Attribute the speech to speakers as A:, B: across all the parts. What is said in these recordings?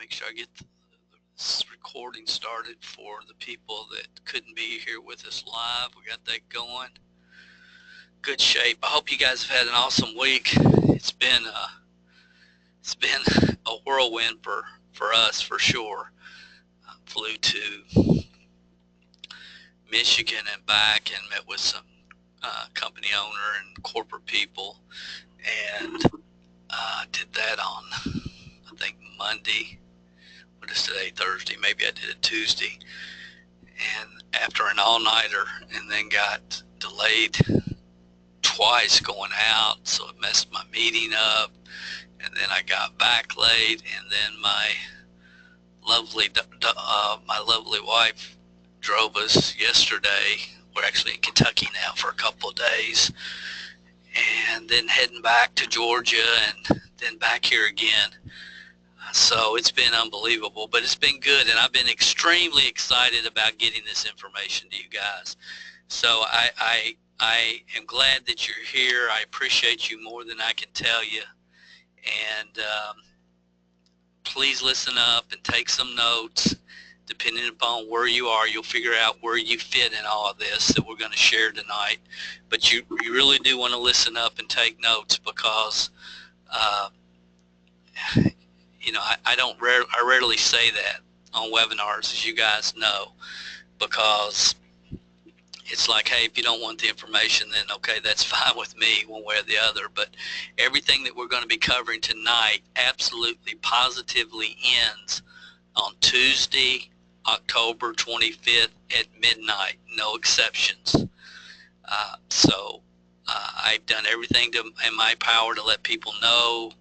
A: make sure I get this recording started for the people that couldn't be here with us live. We got that going. Good shape. I hope you guys have had an awesome week. It's been a whirlwind for us for sure. Flew to Michigan and back and met with some company owner and corporate people, and did that on, I think, Monday. What is today? Thursday. Maybe I did it Tuesday. And after an all-nighter, and then got delayed twice going out, so it messed my meeting up. And then I got back late, and then my lovely wife drove us yesterday. We're actually in Kentucky now for a couple of days, and then heading back to Georgia, and then back here again. So it's been unbelievable, but it's been good, and I've been extremely excited about getting this information to you guys. So I am glad that you're here. I appreciate you more than I can tell you, and please listen up and take some notes. Depending upon where you are, you'll figure out where you fit in all of this that we're going to share tonight. But you really do want to listen up and take notes, because I rarely say that on webinars, as you guys know, because it's like, hey, if you don't want the information, then okay, that's fine with me one way or the other. But everything that we're going to be covering tonight absolutely positively ends on Tuesday, October 25th at midnight, no exceptions. I've done everything in my power to let people know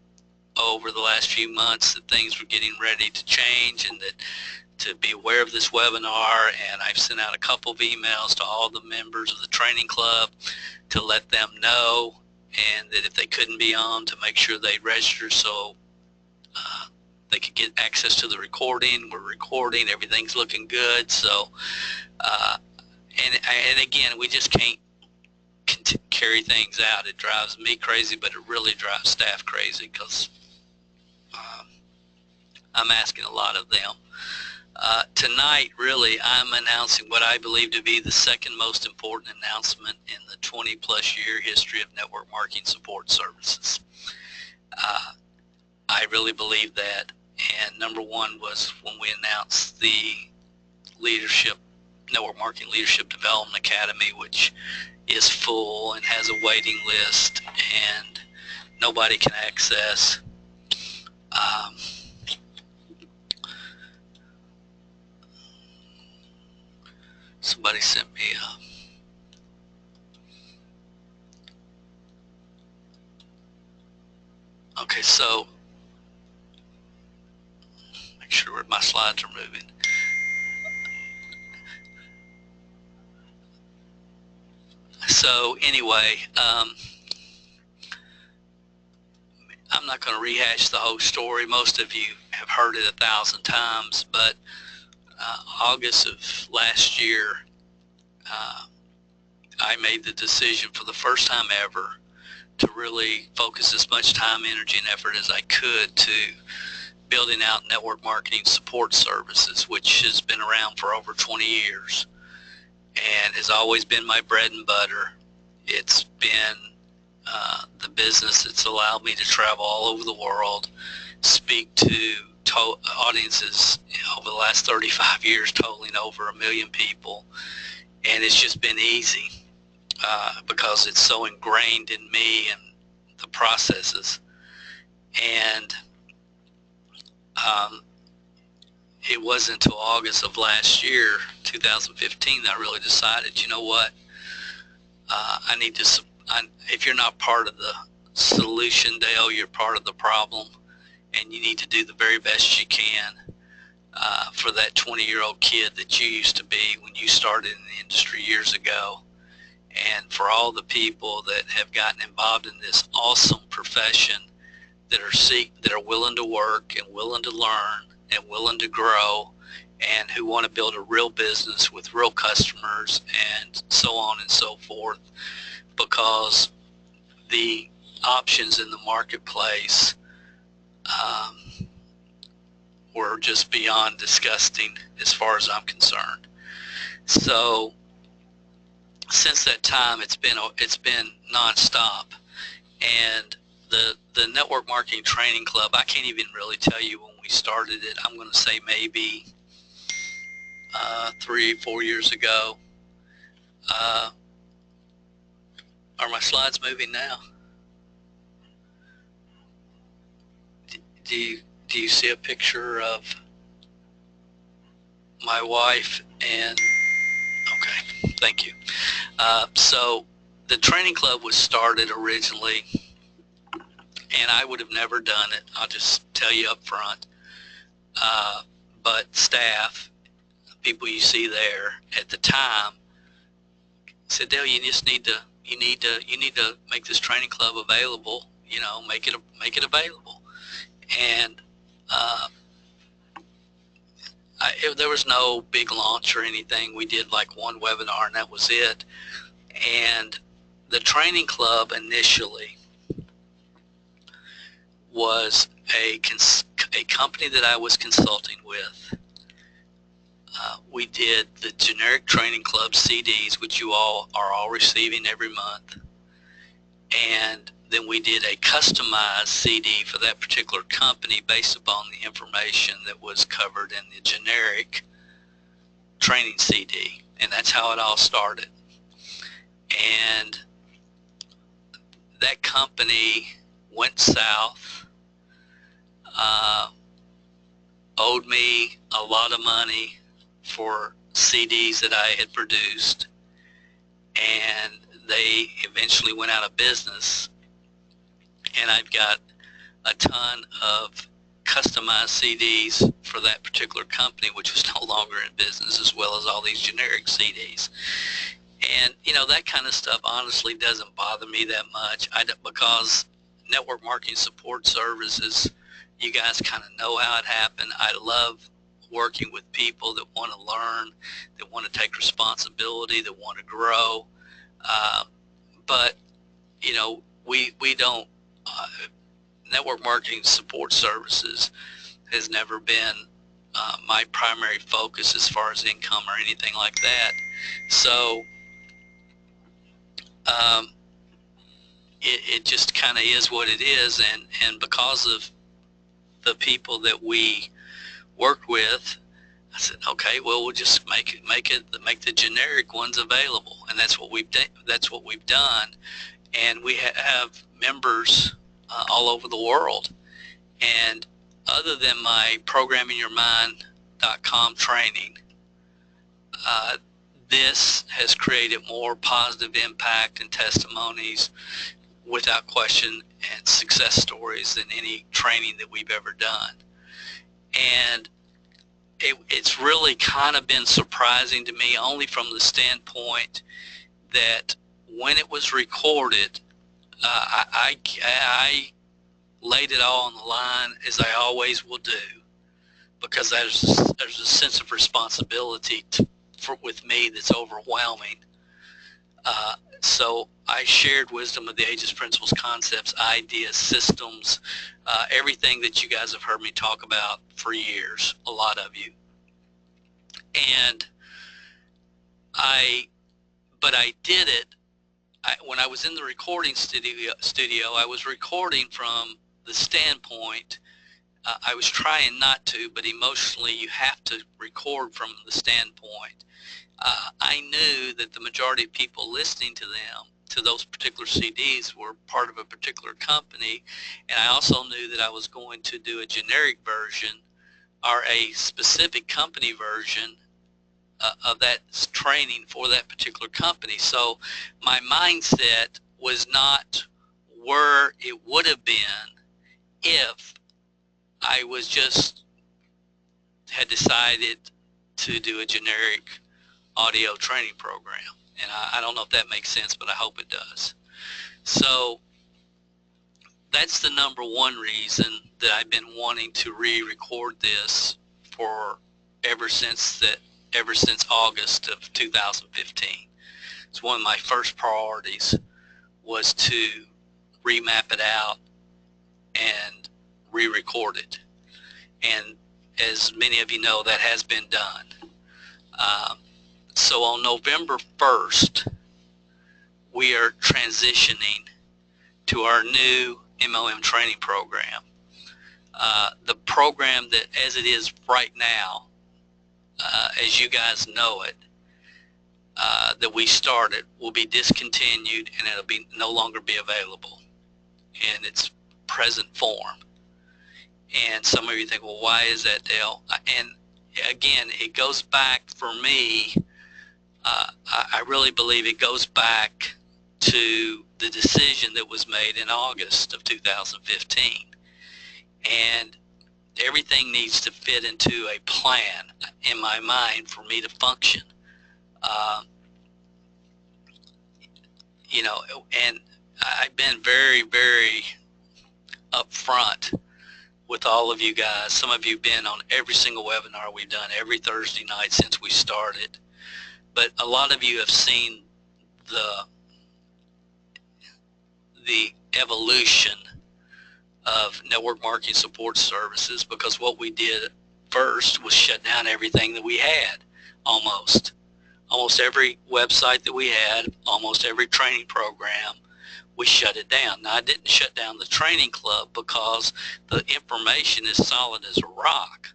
A: over the last few months that things were getting ready to change, and that to be aware of this webinar. And I've sent out a couple of emails to all the members of the training club to let them know, and that if they couldn't be on, to make sure they register so they could get access to the recording. We're recording, everything's looking good. So and again, we just can't carry things out. It drives me crazy, but it really drives staff crazy, because I'm asking a lot of them. Tonight, really, I'm announcing what I believe to be the second most important announcement in the 20-plus year history of network marketing support services. I really believe that. And number one was when we announced the Network Marketing Leadership Development Academy, which is full and has a waiting list and nobody can access. Somebody sent me okay, so make sure my slides are moving. So anyway, I'm not going to rehash the whole story. Most of you have heard it 1,000 times, but August of last year, I made the decision for the first time ever to really focus as much time, energy, and effort as I could to building out network marketing support services, which has been around for over 20 years and has always been my bread and butter. It's been the business that's allowed me to travel all over the world, speak to audiences over the last 35 years, totaling over 1 million people, and it's just been easy because it's so ingrained in me and the processes. And it wasn't until August of last year, 2015, that I really decided, you know what, I need to, if you're not part of the solution, Dale, you're part of the problem, and you need to do the very best you can for that 20-year-old kid that you used to be when you started in the industry years ago, and for all the people that have gotten involved in this awesome profession that are willing to work and willing to learn and willing to grow, and who want to build a real business with real customers and so on and so forth, because the options in the marketplace were just beyond disgusting as far as I'm concerned. So since that time, it's been nonstop. And the Network Marketing Training Club, I can't even really tell you when we started it. I'm going to say maybe 3-4 years ago. Are my slides moving now? Do you see a picture of my wife? And okay, thank you. So the training club was started originally, and I would have never done it. I'll just tell you up front. But staff, people you see there at the time, said, Dale, you need to make this training club available. You know, make it available. And there was no big launch or anything. We did like one webinar, and that was it. And the training club initially was a company that I was consulting with. We did the generic training club CDs, which you all are all receiving every month. And then we did a customized CD for that particular company based upon the information that was covered in the generic training CD. And that's how it all started. And that company went south, owed me a lot of money for CDs that I had produced, and they eventually went out of business. And I've got a ton of customized CDs for that particular company, which was no longer in business, as well as all these generic CDs. And, you know, that kind of stuff honestly doesn't bother me that much, because Network Marketing Support Services, you guys kind of know how it happened. I love working with people that want to learn, that want to take responsibility, that want to grow. But, you know, we don't, Network Marketing Support Services has never been my primary focus as far as income or anything like that. So it just kind of is what it is, and because of the people that we worked with, I said, okay, well, we'll just make the generic ones available, and that's what we've done. And we have members all over the world. And other than my ProgrammingYourMind.com training, this has created more positive impact and testimonies, without question, and success stories than any training that we've ever done. And it's really kind of been surprising to me, only from the standpoint that when it was recorded, I laid it all on the line, as I always will do, because there's a sense of responsibility with me that's overwhelming. So I shared wisdom of the ages, principles, concepts, ideas, systems, everything that you guys have heard me talk about for years, a lot of you. And I did it. When I was in the recording studio, I was recording from the standpoint, I was trying not to, but emotionally you have to record from the standpoint. I knew that the majority of people listening to those particular CDs were part of a particular company, and I also knew that I was going to do a generic version or a specific company version of that training for that particular company. So my mindset was not where it would have been if I had decided to do a generic audio training program. And I don't know if that makes sense, but I hope it does. So that's the number one reason that I've been wanting to re-record this ever since August of 2015. It's one of my first priorities, was to remap it out and re-record it. And as many of you know, that has been done. So on November 1st, we are transitioning to our new MLM training program. The program that, as it is right now, as you guys know it, that we started will be discontinued, and it'll be no longer be available in its present form. And some of you think, well, why is that, Dale? And again, it goes back for me. I really believe it goes back to the decision that was made in August of 2015. And everything needs to fit into a plan in my mind for me to function. You know, and I've been very, very upfront with all of you guys. Some of you have been on every single webinar we've done every Thursday night since we started. But a lot of you have seen the evolution of network marketing support services, because what we did first was shut down everything that we had. Almost every website that we had, almost every training program, we shut it down. Now, I didn't shut down the training club because the information is solid as a rock.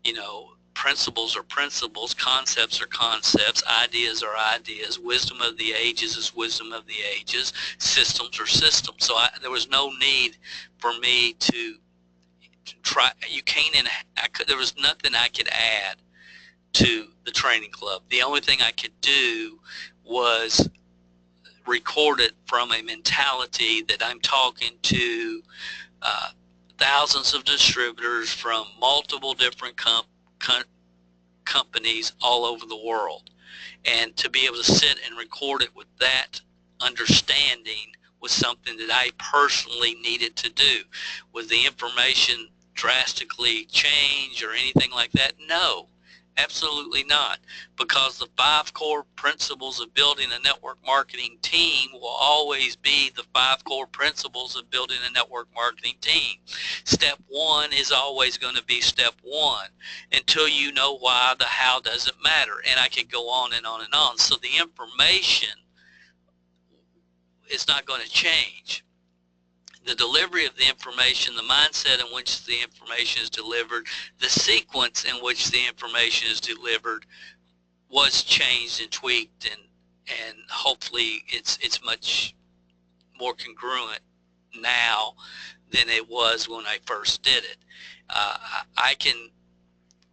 A: You know, principles are principles, concepts are concepts, ideas are ideas, wisdom of the ages is wisdom of the ages, systems are systems. So there was no need for me to try. There was nothing I could add to the training club. The only thing I could do was record it from a mentality that I'm talking to thousands of distributors from multiple different companies all over the world. And to be able to sit and record it with that understanding was something that I personally needed to do. Was the information drastically changed or anything like that? No. Absolutely not, because the 5 core principles of building a network marketing team will always be the 5 core principles of building a network marketing team. Step 1 is always going to be step 1 until you know why. The how doesn't matter, and I could go on and on and on. So the information is not going to change. The delivery of the information, the mindset in which the information is delivered, the sequence in which the information is delivered was changed and tweaked, and hopefully it's much more congruent now than it was when I first did it. I can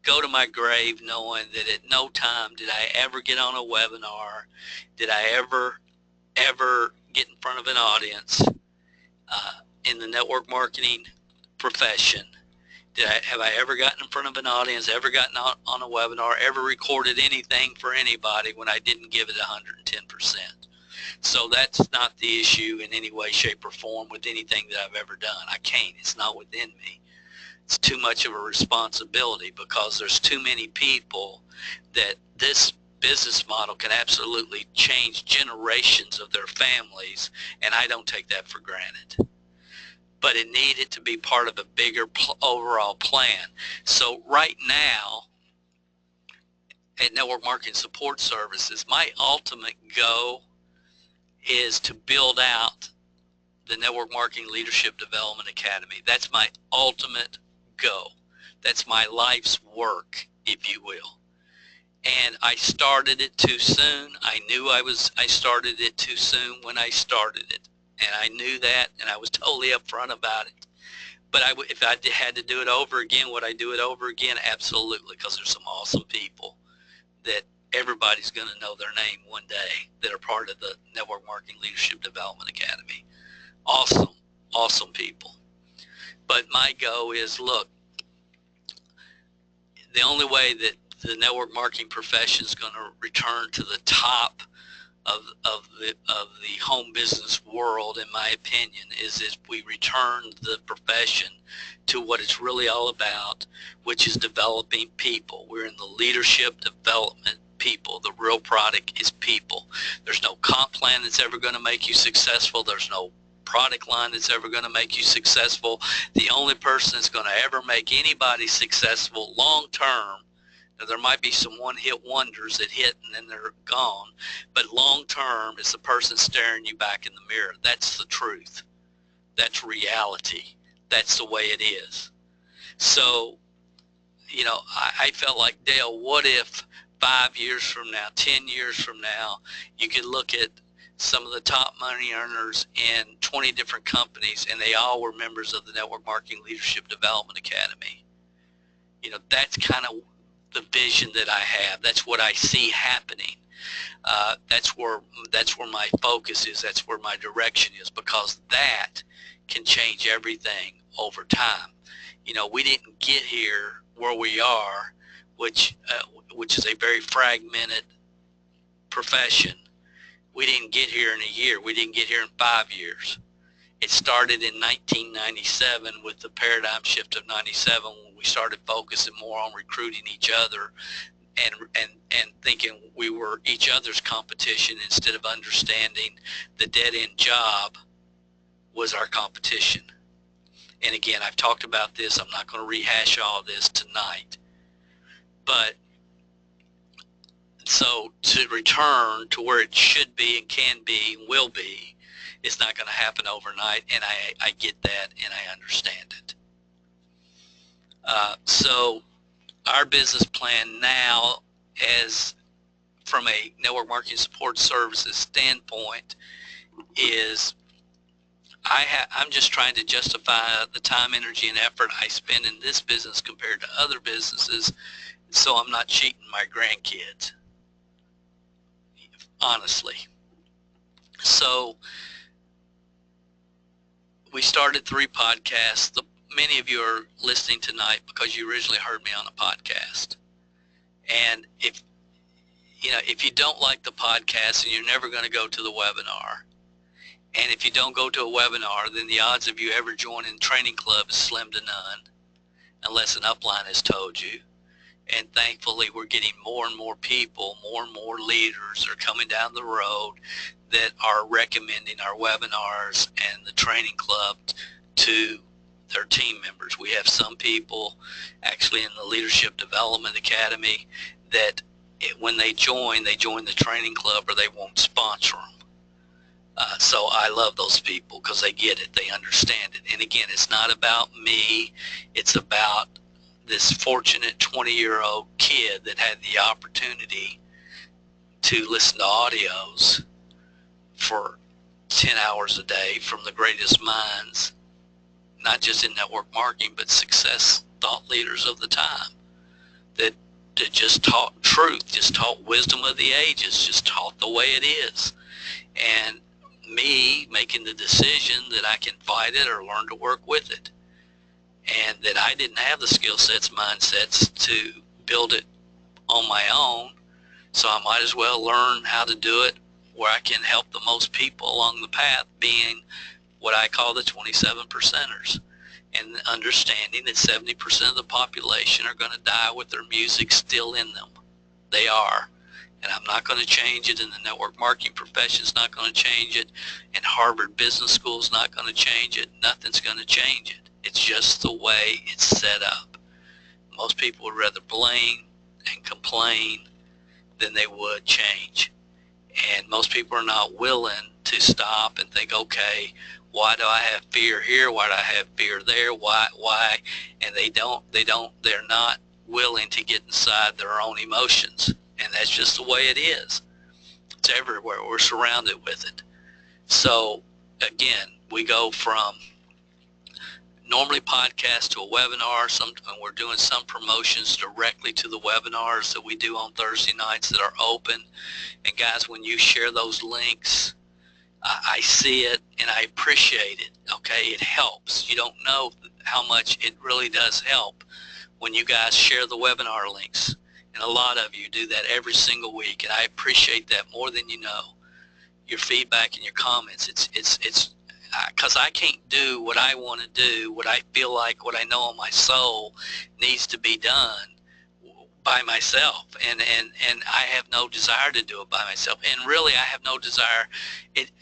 A: go to my grave knowing that at no time did I ever get on a webinar, did I ever get in front of an audience in the network marketing profession. Have I ever gotten in front of an audience, ever gotten on a webinar, ever recorded anything for anybody when I didn't give it 110%? So that's not the issue in any way, shape, or form with anything that I've ever done. I can't. It's not within me. It's too much of a responsibility, because there's too many people that this business model can absolutely change generations of their families, and I don't take that for granted. But it needed to be part of a bigger overall plan. So right now at Network Marketing Support Services, my ultimate goal is to build out the Network Marketing Leadership Development Academy. That's my ultimate goal. That's my life's work, if you will. And I started it too soon. I knew I started it too soon when I started it. And I knew that, and I was totally upfront about it. But if I had to do it over again, would I do it over again? Absolutely, because there's some awesome people that everybody's going to know their name one day that are part of the Network Marketing Leadership Development Academy. Awesome, awesome people. But my goal is, look, the only way that the network marketing profession is going to return to the top of the home business world, in my opinion, is if we return the profession to what it's really all about, which is developing people. We're in the leadership development people. The real product is people. There's no comp plan that's ever going to make you successful. There's no product line that's ever going to make you successful. The only person that's going to ever make anybody successful long term, now there might be some one-hit wonders that hit and then they're gone, but long term is the person staring you back in the mirror. That's the truth. That's reality. That's the way it is. So, you know, I felt like, Dale, what if 5 years from now, 10 years from now, you could look at some of the top money earners in 20 different companies and they all were members of the Network Marketing Leadership Development Academy. You know, that's kind of the vision that I have. That's what I see happening. That's where my focus is. That's where my direction is, because that can change everything over time. You know, we didn't get here where we are, which is a very fragmented profession. We didn't get here in a year. We didn't get here in 5 years. It started in 1997 with the paradigm shift of 97, when we started focusing more on recruiting each other and thinking we were each other's competition instead of understanding the dead-end job was our competition. And again, I've talked about this. I'm not going to rehash all this tonight. But so to return to where it should be and can be and will be, it's not going to happen overnight, and I get that and I understand it. So our business plan now, as from a network marketing support services standpoint, is I'm just trying to justify the time, energy, and effort I spend in this business compared to other businesses, so I'm not cheating my grandkids, honestly. So we started 3 podcasts. Many of you are listening tonight because you originally heard me on a podcast. And if you don't like the podcast, and you're never going to go to the webinar, and if you don't go to a webinar, then the odds of you ever joining training club is slim to none, unless an upline has told you. And thankfully, we're getting more and more people, more and more leaders are coming down the road that are recommending our webinars and the training club to their team members. We have some people actually in the Leadership Development Academy that when they join the training club, or they won't sponsor them. So I love those people because they get it, they understand it. And again, it's not about me, it's about this fortunate 20-year-old kid that had the opportunity to listen to audios for 10 hours a day from the greatest minds, not just in network marketing, but success thought leaders of the time that just taught truth, just taught wisdom of the ages, just taught the way it is. And me making the decision that I can fight it or learn to work with it, and that I didn't have the skill sets, mindsets to build it on my own, so I might as well learn how to do it where I can help the most people along the path, being what I call the 27 percenters, and understanding that 70% of the population are going to die with their music still in them. They are. And I'm not going to change it, and the network marketing profession is not going to change it, and Harvard Business School is not going to change it. Nothing's going to change it. It's just the way it's set up. Most people would rather blame and complain than they would change. And most people are not willing to stop and think, okay, why do I have fear here? Why do I have fear there? Why? And they're not willing to get inside their own emotions. And that's just the way it is. It's everywhere. We're surrounded with it. So again, we go from normally podcast to a webinar. And we're doing some promotions directly to the webinars that we do on Thursday nights that are open. And guys, when you share those links, I see it and I appreciate it. Okay, it helps. You don't know how much it really does help when you guys share the webinar links. And a lot of you do that every single week, and I appreciate that more than you know. Your feedback and your comments. It's because I can't do what I want to do, what I feel like, what I know in my soul needs to be done by myself, and I have no desire to do it by myself, and really I have no desire.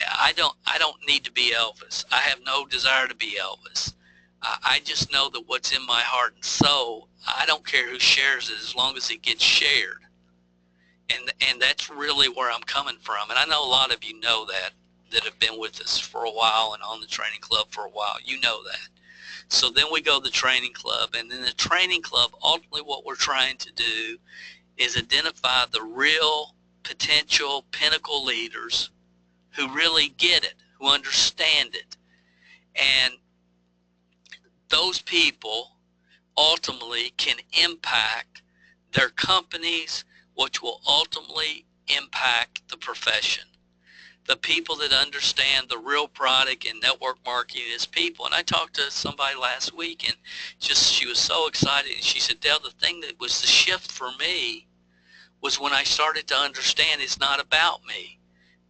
A: I don't need to be Elvis. I have no desire to be Elvis. I just know that what's in my heart and soul, I don't care who shares it as long as it gets shared. And that's really where I'm coming from. And I know a lot of you know that have been with us for a while and on the training club for a while. You know that. So then we go to the training club, and in the training club, ultimately what we're trying to do is identify the real potential pinnacle leaders who really get it, who understand it. And those people ultimately can impact their companies, which will ultimately impact the profession. The people that understand the real product and network marketing is people. And I talked to somebody last week, and she was so excited. And she said, Dale, the thing that was the shift for me was when I started to understand it's not about me,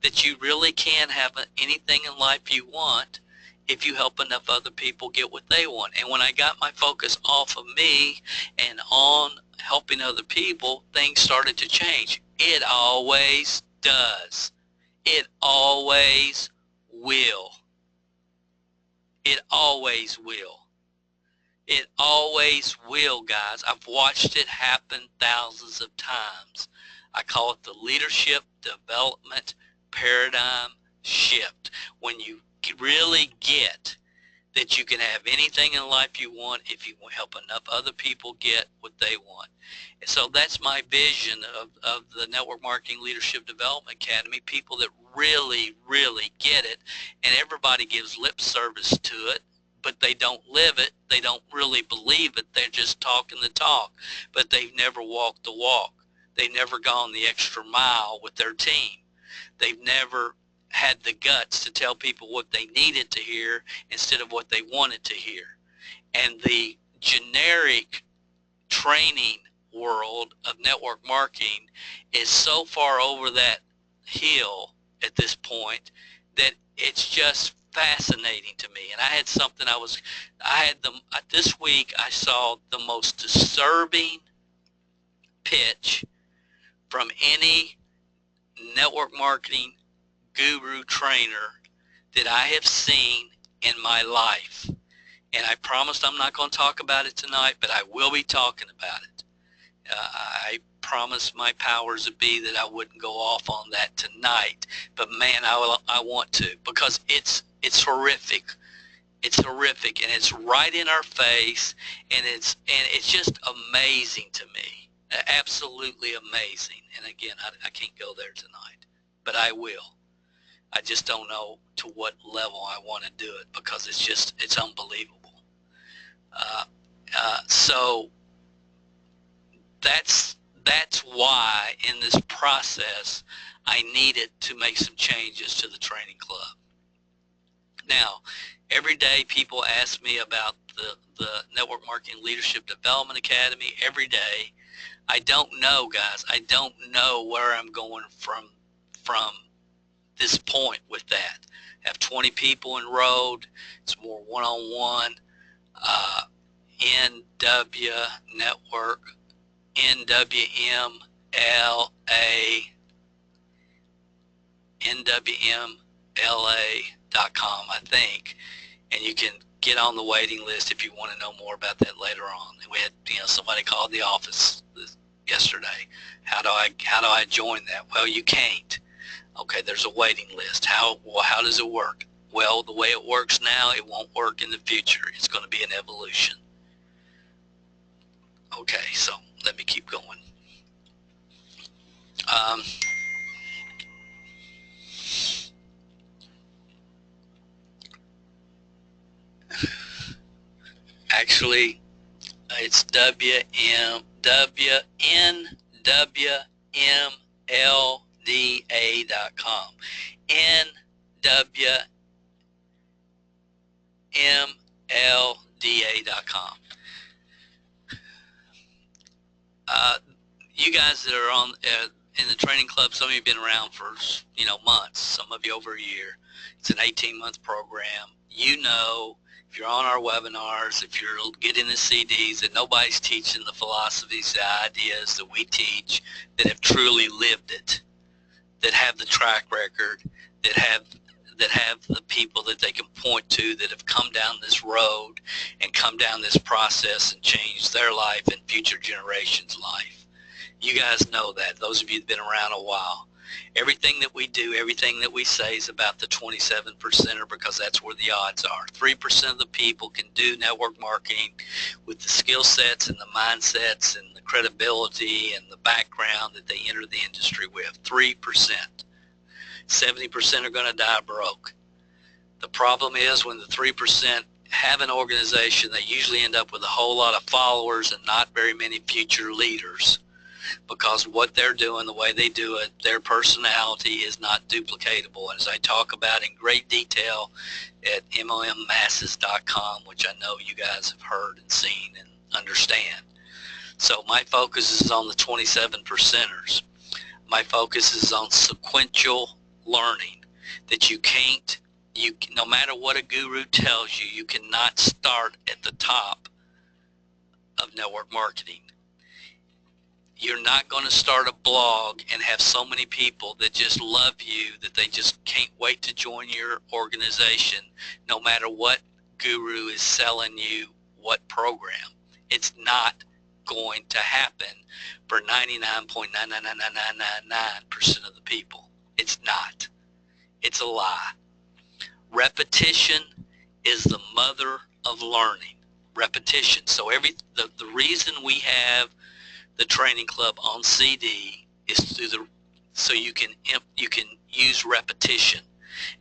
A: that you really can have anything in life you want if you help enough other people get what they want. And when I got my focus off of me and on helping other people, things started to change. It always does. It always will. It always will. It always will, guys. I've watched it happen thousands of times. I call it the leadership development paradigm shift. When you really get that you can have anything in life you want if you help enough other people get what they want. And so that's my vision of the Network Marketing Leadership Development Academy, people that really, really get it, and everybody gives lip service to it, but they don't live it. They don't really believe it. They're just talking the talk, but they've never walked the walk. They've never gone the extra mile with their team. They've never had the guts to tell people what they needed to hear instead of what they wanted to hear. And the generic training world of network marketing is so far over that hill at this point that it's just fascinating to me. And I had something this week I saw the most disturbing pitch from any network marketing guru trainer that I have seen in my life. And I promised I'm not going to talk about it tonight, but I will be talking about it. I promised my powers that be that I wouldn't go off on that tonight, but man, I want to, because it's horrific. It's horrific, and it's right in our face, and it's just amazing to me. Absolutely amazing. And again, I can't go there tonight, but I will. I just don't know to what level I want to do it, because it's unbelievable. So that's why in this process I needed to make some changes to the training club. Now, every day people ask me about the Network Marketing Leadership Development Academy. Every day. I don't know, guys. I don't know where I'm going from this point with that. I have 20 people enrolled. It's more one-on-one. NW Network, NWMLA, NWMLA.com, I think. And you can get on the waiting list if you want to know more about that later on. We had somebody called the office yesterday. How do I join that? Well, you can't. Okay, there's a waiting list. How does it work? Well, the way it works now, it won't work in the future. It's going to be an evolution. Okay, so let me keep going. Actually, it's WNWMLDA.com. NWMLDA.com. You guys that are on in the training club, some of you have been around for months, some of you over a year. It's an 18-month program. if you're on our webinars, if you're getting the CDs, that nobody's teaching the philosophies, the ideas that we teach, that have truly lived it, that have the track record, that have the people that they can point to that have come down this road and come down this process and changed their life and future generations' life. You guys know that, those of you that have been around a while. Everything that we do, everything that we say is about the 27%er, because that's where the odds are. 3% of the people can do network marketing with the skill sets and the mindsets and the credibility and the background that they enter the industry with. 3%. 70% are going to die broke. The problem is when the 3% have an organization, they usually end up with a whole lot of followers and not very many future leaders, because what they're doing, the way they do it, their personality is not duplicatable. And as I talk about in great detail at MLMmasses.com, which I know you guys have heard and seen and understand. So my focus is on the 27%ers. My focus is on sequential learning, that no matter what a guru tells you, you cannot start at the top of network marketing. You're not going to start a blog and have so many people that just love you that they just can't wait to join your organization, no matter what guru is selling you what program. It's not going to happen for 99.99999% of the people. It's not. It's a lie. Repetition is the mother of learning. Repetition. So the reason we have the training club on CD is so you can use repetition.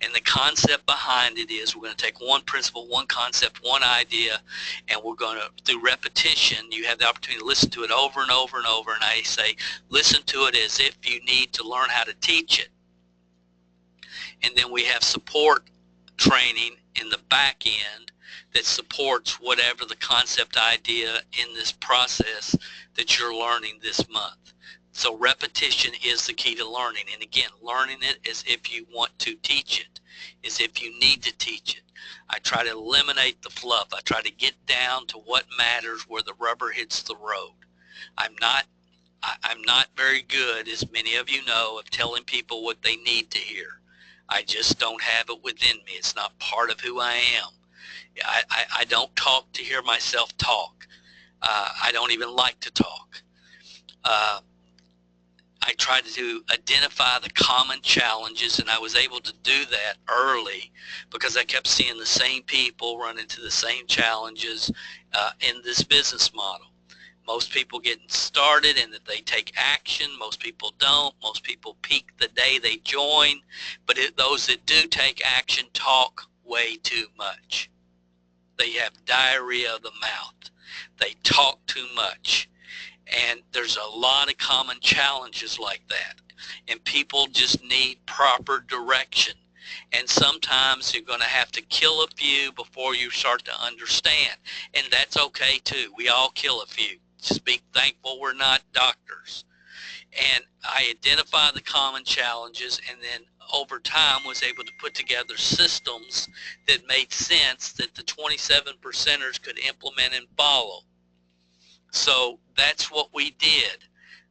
A: And the concept behind it is we're going to take one principle, one concept, one idea, and we're going to, through repetition, you have the opportunity to listen to it over and over and over. And I say, listen to it as if you need to learn how to teach it. And then we have support training in the back end that supports whatever the concept idea in this process that you're learning this month. So repetition is the key to learning. And again, learning it as if you want to teach it, as if you need to teach it. I try to eliminate the fluff. I try to get down to what matters, where the rubber hits the road. I'm not very good, as many of you know, of telling people what they need to hear. I just don't have it within me. It's not part of who I am. I don't talk to hear myself talk. I don't even like to talk. I tried to identify the common challenges, and I was able to do that early because I kept seeing the same people run into the same challenges in this business model. Most people getting started and that they take action. Most people don't. Most people peak the day they join. But those that do take action talk way too much. They have diarrhea of the mouth. They talk too much. And there's a lot of common challenges like that. And people just need proper direction. And sometimes you're going to have to kill a few before you start to understand. And that's okay too. We all kill a few. Just be thankful we're not doctors. And I identify the common challenges, and then over time was able to put together systems that made sense that the 27%ers could implement and follow. So that's what we did.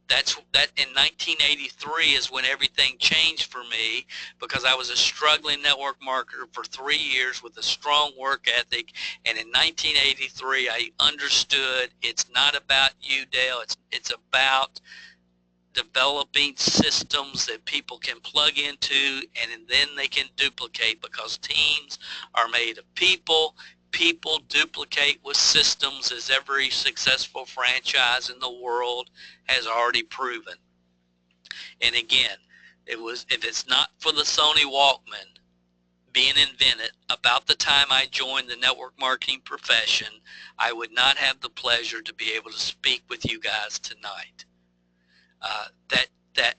A: That in 1983 is when everything changed for me, because I was a struggling network marketer for 3 years with a strong work ethic. And in 1983, I understood it's not about you, Dale. It's about developing systems that people can plug into, and then they can duplicate, because teams are made of people. People duplicate with systems, as every successful franchise in the world has already proven. And again, if it's not for the Sony Walkman being invented about the time I joined the network marketing profession, I would not have the pleasure to be able to speak with you guys tonight. That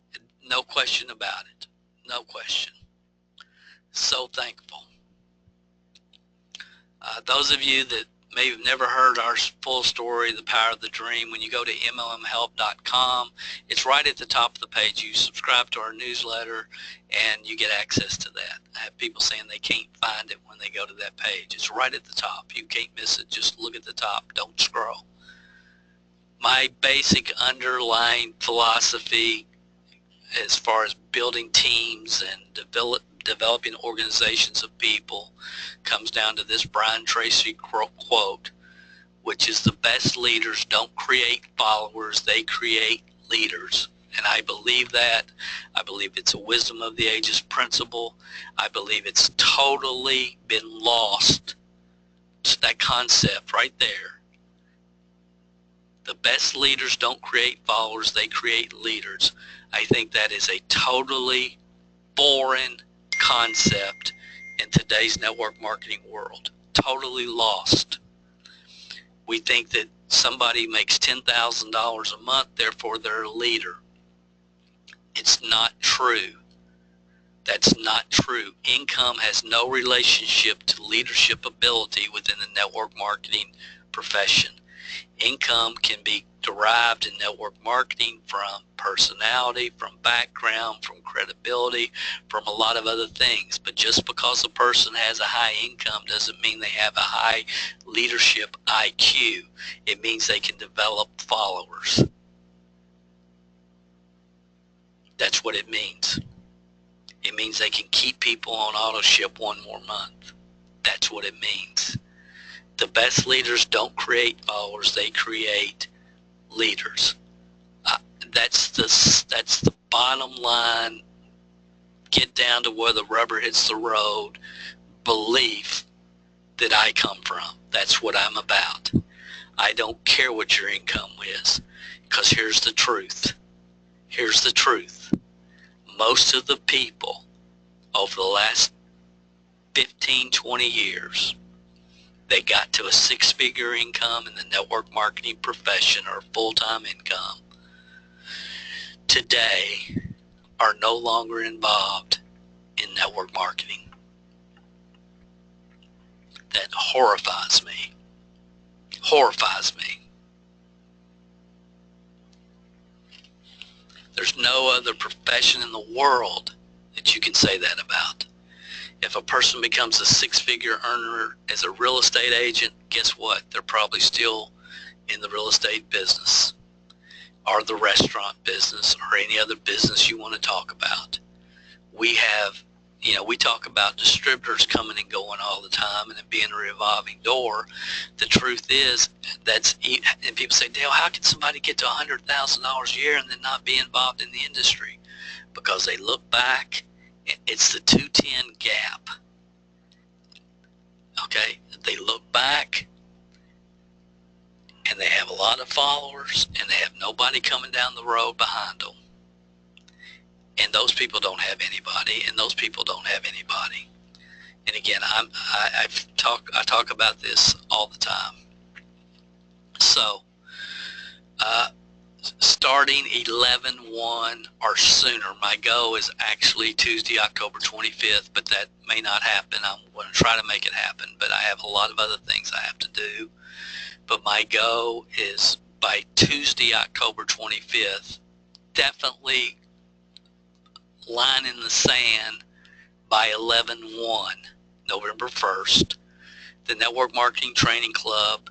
A: no question about it. No question. So thankful. Those of you that may have never heard our full story, The Power of the Dream, when you go to mlmhelp.com, it's right at the top of the page. You subscribe to our newsletter and you get access to that. I have people saying they can't find it when they go to that page. It's right at the top. You can't miss it. Just look at the top. Don't scroll. My basic underlying philosophy as far as building teams and developing organizations of people comes down to this Brian Tracy quote, which is, the best leaders don't create followers, they create leaders. And I believe that. I believe it's a wisdom of the ages principle. I believe it's totally been lost, that concept right there. The best leaders don't create followers, they create leaders. I think that is a totally foreign concept in today's network marketing world. Totally lost. We think that somebody makes $10,000 a month, therefore they're a leader. It's not true. That's not true. Income has no relationship to leadership ability within the network marketing profession. Income can be derived in network marketing from personality, from background, from credibility, from a lot of other things. But just because a person has a high income doesn't mean they have a high leadership IQ. It means they can develop followers. That's what it means. It means they can keep people on auto ship one more month. That's what it means. The best leaders don't create followers, they create leaders. That's the bottom line, get down to where the rubber hits the road belief that I come from. That's what I'm about. I don't care what your income is, because here's the truth. Here's the truth. Most of the people over the last 15, 20 years, they got to a six-figure income in the network marketing profession or full-time income, today are no longer involved in network marketing. That horrifies me. Horrifies me. There's no other profession in the world that you can say that about. If a person becomes a six-figure earner as a real estate agent, guess what? They're probably still in the real estate business or the restaurant business or any other business you want to talk about. We have, we talk about distributors coming and going all the time and it being a revolving door. The truth is, and people say, Dale, how can somebody get to $100,000 a year and then not be involved in the industry? Because they look back. It's the 210 gap. Okay, they look back and they have a lot of followers and they have nobody coming down the road behind them. And those people don't have anybody, and those people don't have anybody. And again, I talk about this all the time. So, starting 11/1 or sooner. My go is actually Tuesday, October 25th, but that may not happen. I'm going to try to make it happen, but I have a lot of other things I have to do. But my go is by Tuesday, October 25th, definitely line in the sand by 11/1, November 1st. The Network Marketing Training Club,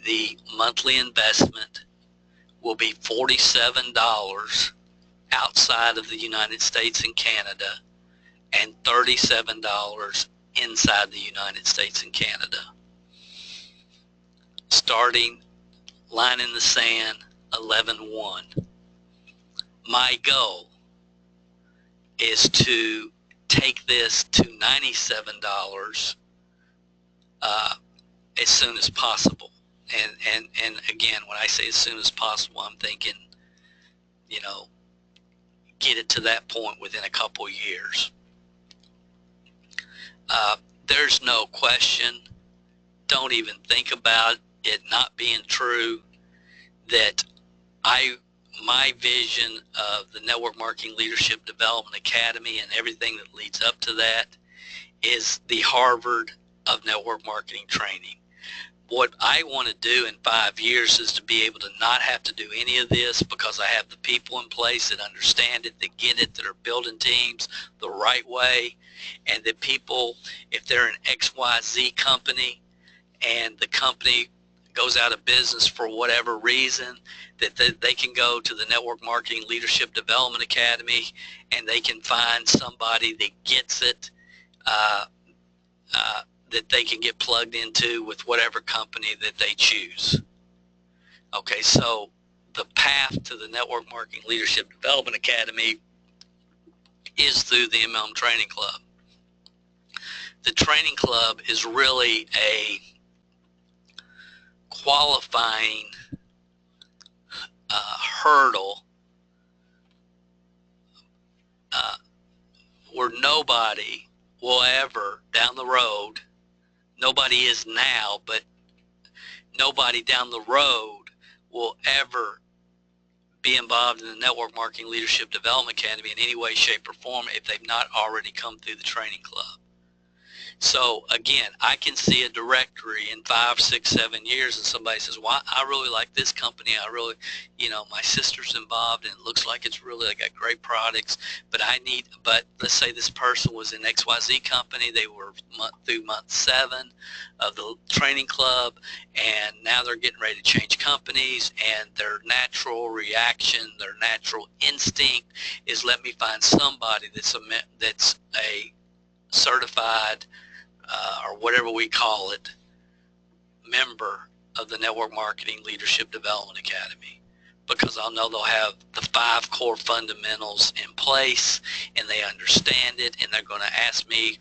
A: the monthly investment will be $47 outside of the United States and Canada and $37 inside the United States and Canada. Starting line in the sand 11/1. My goal is to take this to $97 as soon as possible. And again, when I say as soon as possible, I'm thinking, get it to that point within a couple of years. There's no question, don't even think about it not being true, that my vision of the Network Marketing Leadership Development Academy and everything that leads up to that is the Harvard of network marketing training. what I want to do in 5 years is to be able to not have to do any of this, because I have the people in place that understand it, that get it, that are building teams the right way, and that people, if they're an XYZ company and the company goes out of business for whatever reason, that they can go to the Network Marketing Leadership Development Academy and they can find somebody that gets it, that they can get plugged into with whatever company that they choose. Okay, so the path to the Network Marketing Leadership Development Academy is through the MLM Training Club. The training club is really a qualifying hurdle where nobody will ever down the road, nobody is now, but nobody down the road will ever be involved in the Network Marketing Leadership Development Academy in any way, shape, or form if they've not already come through the training club. So again, I can see a directory in 5, 6, 7 years and somebody says, well, I really like this company. I really, my sister's involved and it looks like it's really, they got great products, but let's say this person was in XYZ company. They were through month 7 of the training club, and now they're getting ready to change companies, and their natural reaction, their natural instinct is, let me find somebody that's a certified or whatever we call it, member of the Network Marketing Leadership Development Academy, because I'll know they'll have the 5 core fundamentals in place and they understand it, and they're going to ask me,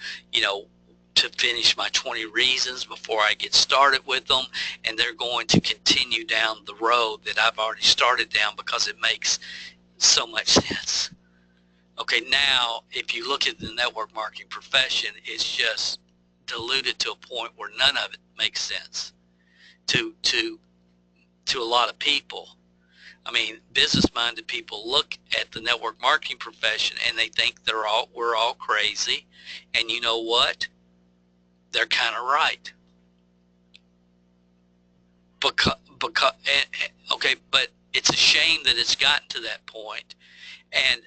A: to finish my 20 reasons before I get started with them, and they're going to continue down the road that I've already started down because it makes so much sense. Okay, now if you look at the network marketing profession, it's just diluted to a point where none of it makes sense to a lot of people. I mean, business-minded people look at the network marketing profession and they think we're all crazy, and you know what? They're kind of right. Okay, but it's a shame that it's gotten to that point, and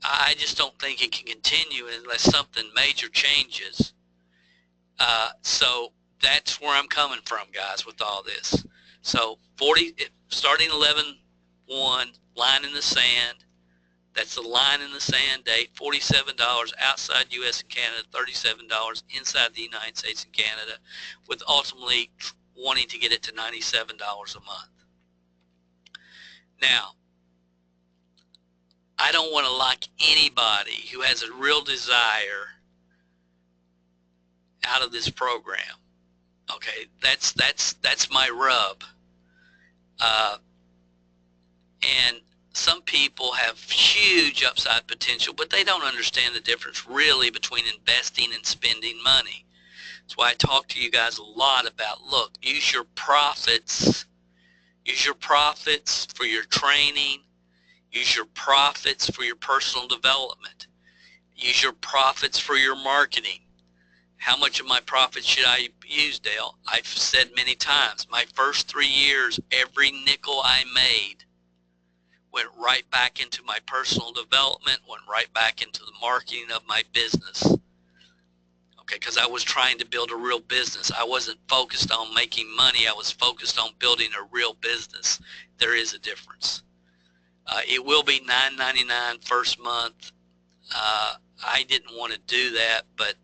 A: I just don't think it can continue unless something major changes. So that's where I'm coming from, guys, with all this. So starting 11/1, line in the sand. That's the line in the sand date. $47 outside U.S. and Canada, $37 inside the United States and Canada, with ultimately wanting to get it to $97 a month. Now, I don't want to lock anybody who has a real desire out of this program. Okay, that's my rub. And some people have huge upside potential, but they don't understand the difference really between investing and spending money. That's why I talk to you guys a lot about, look, use your profits for your training, use your profits for your personal development, use your profits for your marketing. How much of my profits should I use, Dale? I've said many times, my first 3 years, every nickel I made went right back into my personal development, went right back into the marketing of my business. Okay, because I was trying to build a real business. I wasn't focused on making money. I was focused on building a real business. There is a difference. It will be $9.99 first month. I didn't want to do that, but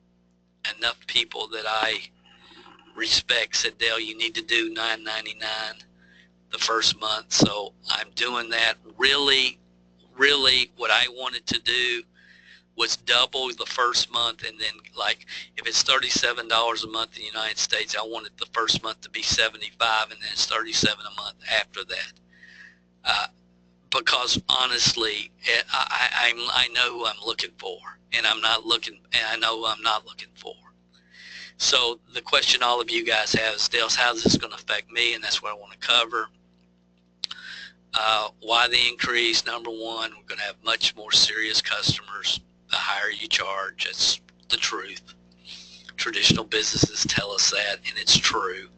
A: enough people that I respect said, Dale, you need to do $9.99 the first month. So I'm doing that. Really what I wanted to do was double the first month, and then, like, if it's $37 a month in the United States, I wanted the first month to be $75, and then it's $37 a month after that. Because honestly, I know who I'm looking for, and I know who I'm not looking for. So the question all of you guys have is, Dale, how is this going to affect me? And that's what I want to cover. Why the increase? Number one, we're going to have much more serious customers the higher you charge. That's the truth. Traditional businesses tell us that, and it's true.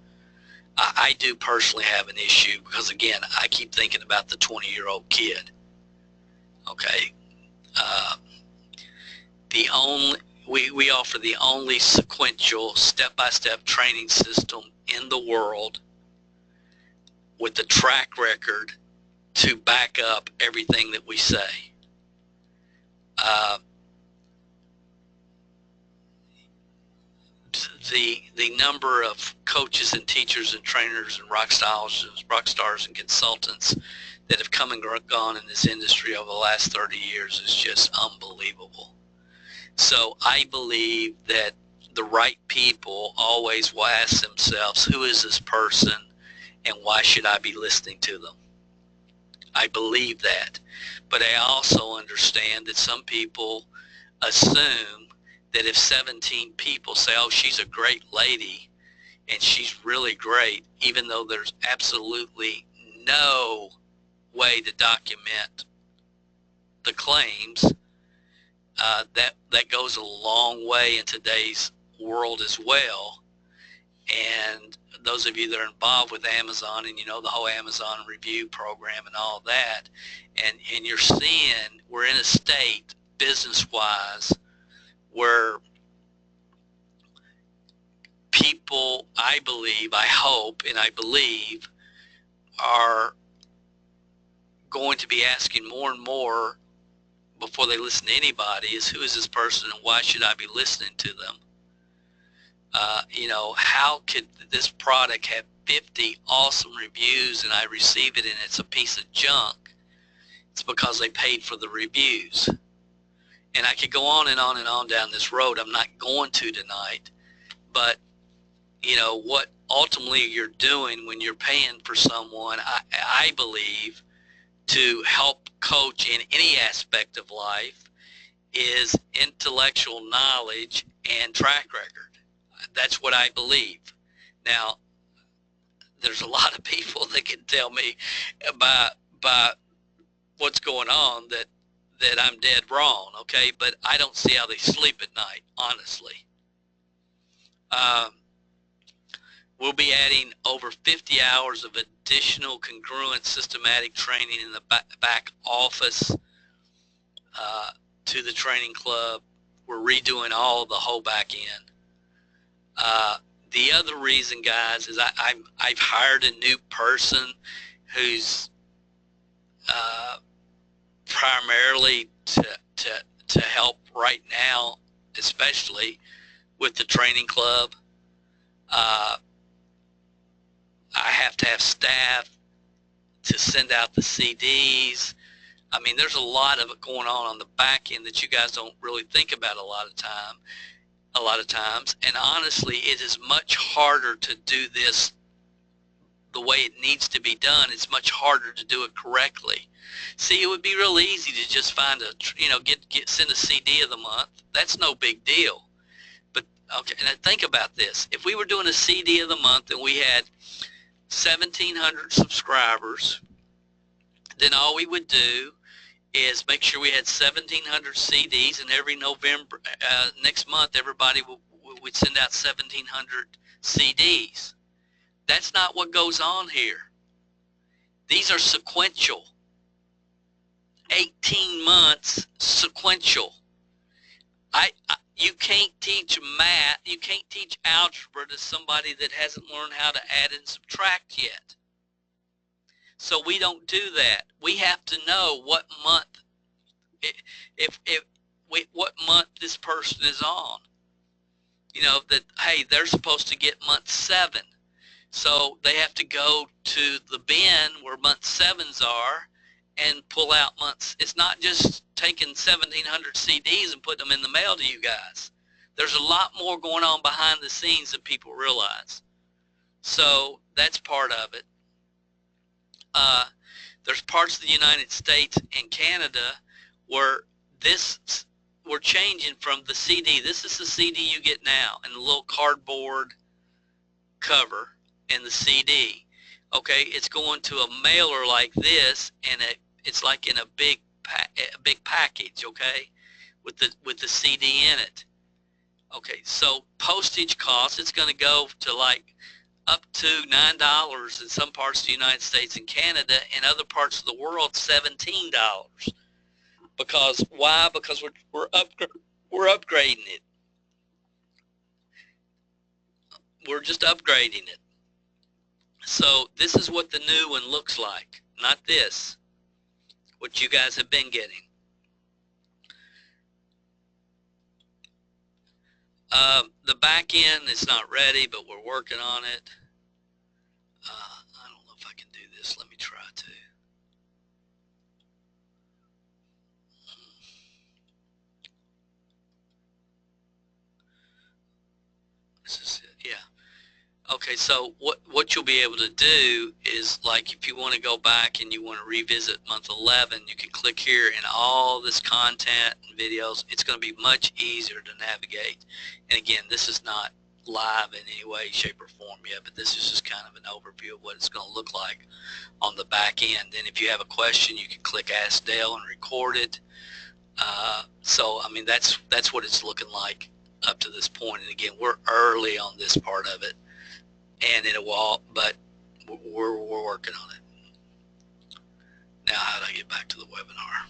A: I do personally have an issue because, again, I keep thinking about the 20-year-old kid. Okay, uh, the only we offer the only sequential step-by-step training system in the world with the track record to back up everything that we say. The number of coaches and teachers and trainers and rock stars and consultants that have come and gone in this industry over the last 30 years is just unbelievable. So I believe that the right people always will ask themselves, who is this person and why should I be listening to them? I believe that. But I also understand that some people assume that if 17 people say, oh, she's a great lady and she's really great, even though there's absolutely no way to document the claims, that goes a long way in today's world as well. And those of you that are involved with Amazon, and you know the whole Amazon review program and all that, and you're seeing we're in a state business-wise where people, I believe, I hope, and I believe, are going to be asking more and more before they listen to anybody is, who is this person and why should I be listening to them? You know, how could this product have 50 awesome reviews and I receive it and it's a piece of junk? It's because they paid for the reviews. And I could go on and on and on down this road. I'm not going to tonight. But, you know, what ultimately you're doing when you're paying for someone, I believe, to help coach in any aspect of life is intellectual knowledge and track record. That's what I believe. Now, there's a lot of people that can tell me about what's going on that I'm dead wrong, okay? But I don't see how they sleep at night, honestly. We'll be adding over 50 hours of additional congruent systematic training in the back office to the training club. We're redoing all the whole back end. The other reason, guys, is I've hired a new person who's primarily to help right now, especially with the training club. I have to have staff to send out the CDs. I mean, there's a lot of it going on the back end that you guys don't really think about a lot of times. And honestly, it is much harder to do this the way it needs to be done. It's much harder to do it correctly. See, it would be real easy to just find send a CD of the month. That's no big deal. But okay, and think about this. If we were doing a CD of the month and we had 1,700 subscribers, then all we would do is make sure we had 1,700 CDs, and every November, next month, everybody would send out 1,700 CDs. That's not what goes on here. These are sequential. 18 months sequential. You can't teach math, you can't teach algebra to somebody that hasn't learned how to add and subtract yet. So we don't do that. We have to know what month, what month this person is on. You know, that, hey, they're supposed to get month 7. So they have to go to the bin where month 7s are and pull out months. It's not just taking 1,700 CDs and putting them in the mail to you guys. There's a lot more going on behind the scenes than people realize. So that's part of it. There's parts of the United States and Canada where we're changing from the CD. This is the CD you get now, and the little cardboard cover and the CD. Okay, it's going to a mailer like this, and it's like in a big package. Okay, with the CD in it. Okay, so postage costs, it's going to go to like up to $9 in some parts of the United States and Canada. In other parts of the world, $17. Because why? Because we're upgrading it. We're just upgrading it. So this is what the new one looks like. Not this, what you guys have been getting. The back end is not ready, but we're working on it. I don't know if I can do this. Let me try to. This is it. Yeah. Okay, so what you'll be able to do is, like, if you want to go back and you want to revisit month 11, you can click here, and all this content and videos, it's going to be much easier to navigate. And again, this is not live in any way, shape, or form yet, but this is just kind of an overview of what it's going to look like on the back end. And if you have a question, you can click Ask Dale and record it. So I mean, that's what it's looking like up to this point. And again, we're early on this part of it, and it will, but we're working on it. Now, how do I get back to the webinar?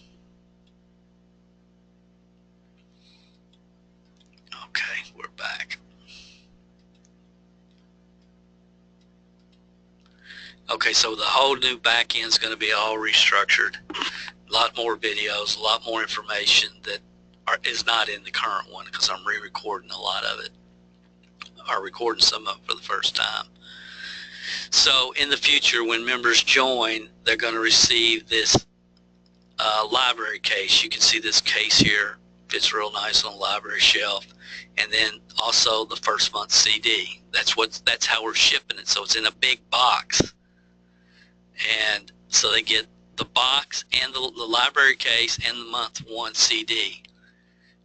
A: Okay, we're back. Okay, so the whole new back end is going to be all restructured. A lot more videos, a lot more information that is not in the current one, because I'm re-recording a lot of it, or recording some of it for the first time. So in the future, when members join, they're going to receive this library case. You can see this case here fits real nice on the library shelf, and then also the first month CD. That's how we're shipping it. So it's in a big box, and so they get the box and the library case and the month 1 CD.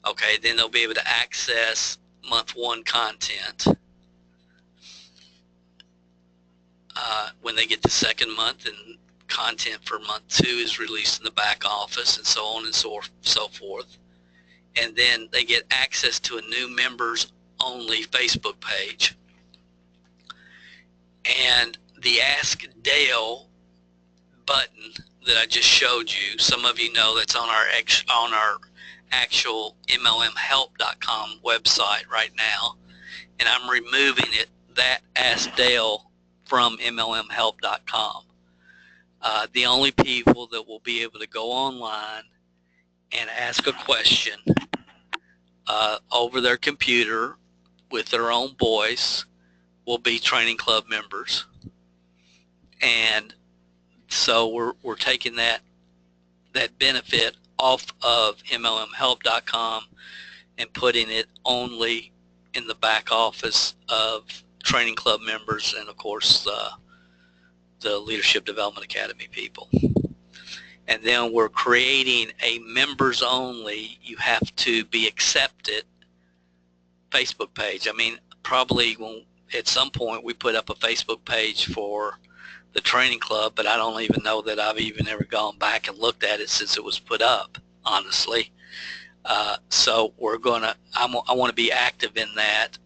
A: Okay, then they'll be able to access month 1 content when they get the second month, and content for month 2 is released in the back office, and so on and so forth. And then they get access to a new members only Facebook page. And the Ask Dale button that I just showed you, some of you know that's on our actual MLMhelp.com website right now, and I'm removing that Ask Dale from MLMhelp.com. The only people that will be able to go online and ask a question over their computer with their own voice will be training club members. And so we're taking that benefit off of MLMhelp.com and putting it only in the back office of training club members, and of course the Leadership Development Academy people. And then we're creating a members only, you have to be accepted Facebook page. I mean, probably at some point we put up a Facebook page for the training club, but I don't even know that I've even ever gone back and looked at it since it was put up, honestly. So I want to be active in that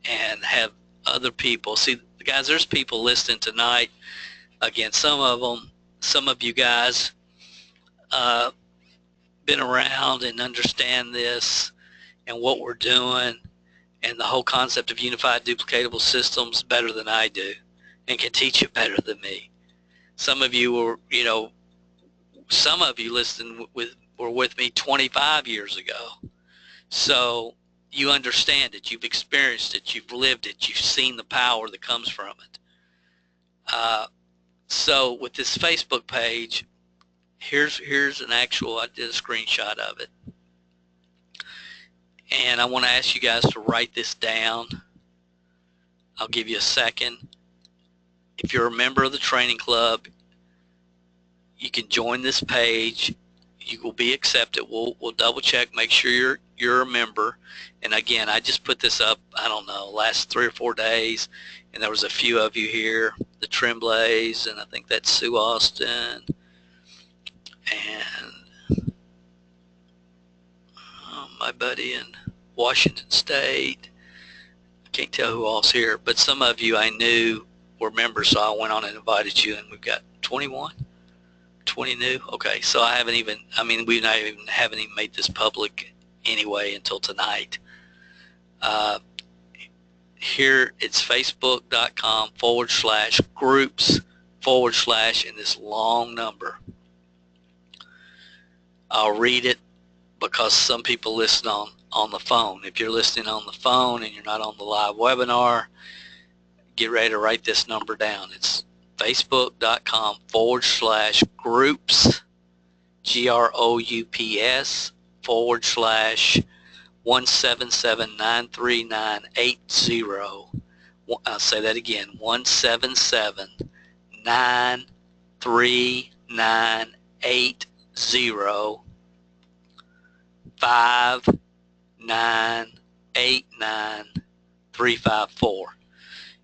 A: and have other people. See, guys, there's people listening tonight. Again, some of you guys been around and understand this and what we're doing and the whole concept of unified duplicatable systems better than I do, and can teach it better than me. Some of you were, some of you were with me 25 years ago. So you understand it, you've experienced it, you've lived it, you've seen the power that comes from it. So with this Facebook page, here's an actual, I did a screenshot of it. And I want to ask you guys to write this down. I'll give you a second. If you're a member of the training club, you can join this page. You will be accepted. We'll double check, make sure you're a member. And again, I just put this up, I don't know, last 3 or 4 days, and there was a few of you here, the Tremblays, and I think that's Sue Austin, and my buddy in Washington State. I can't tell who all's here, but some of you I knew were members, so I went on and invited you, and we've got 21, 20 new. Okay, so I haven't even, I mean, haven't even made this public anyway until tonight. Here it's facebook.com/groups/ in this long number. I'll read it because some people listen on the phone. If you're listening on the phone and you're not on the live webinar, get ready to write this number down. It's facebook.com/groups GROUPS /177-93980. I'll say that again, 177-93980 5989354,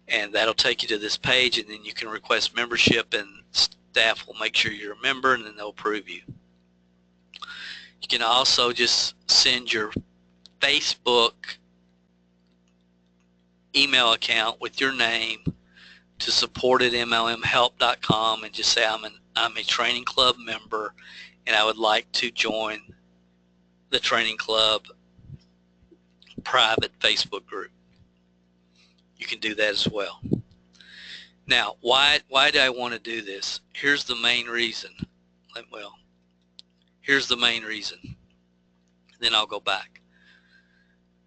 A: and that'll take you to this page, and then you can request membership, and staff will make sure you're a member, and then they'll approve you. You can also just send your Facebook email account with your name to support@mlmhelp.com and just say I'm a training club member and I would like to join the training club private Facebook group. You can do that as well. Now, why do I want to do this? Here's the main reason. Well, here's the main reason. Then I'll go back.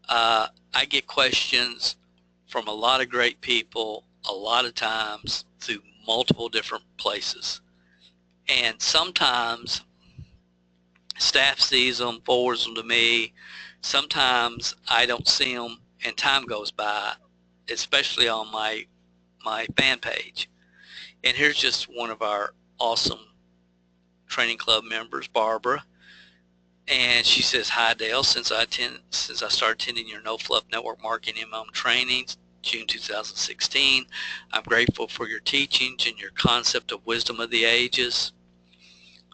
A: I get questions from a lot of great people a lot of times through multiple different places. And sometimes staff sees them, forwards them to me. Sometimes I don't see them and time goes by, especially on my fan page. And here's just one of our awesome training club members, Barbara. And she says, "Hi Dale, since I started attending your No Fluff Network Marketing MLM trainings, June 2016, I'm grateful for your teachings and your concept of wisdom of the ages.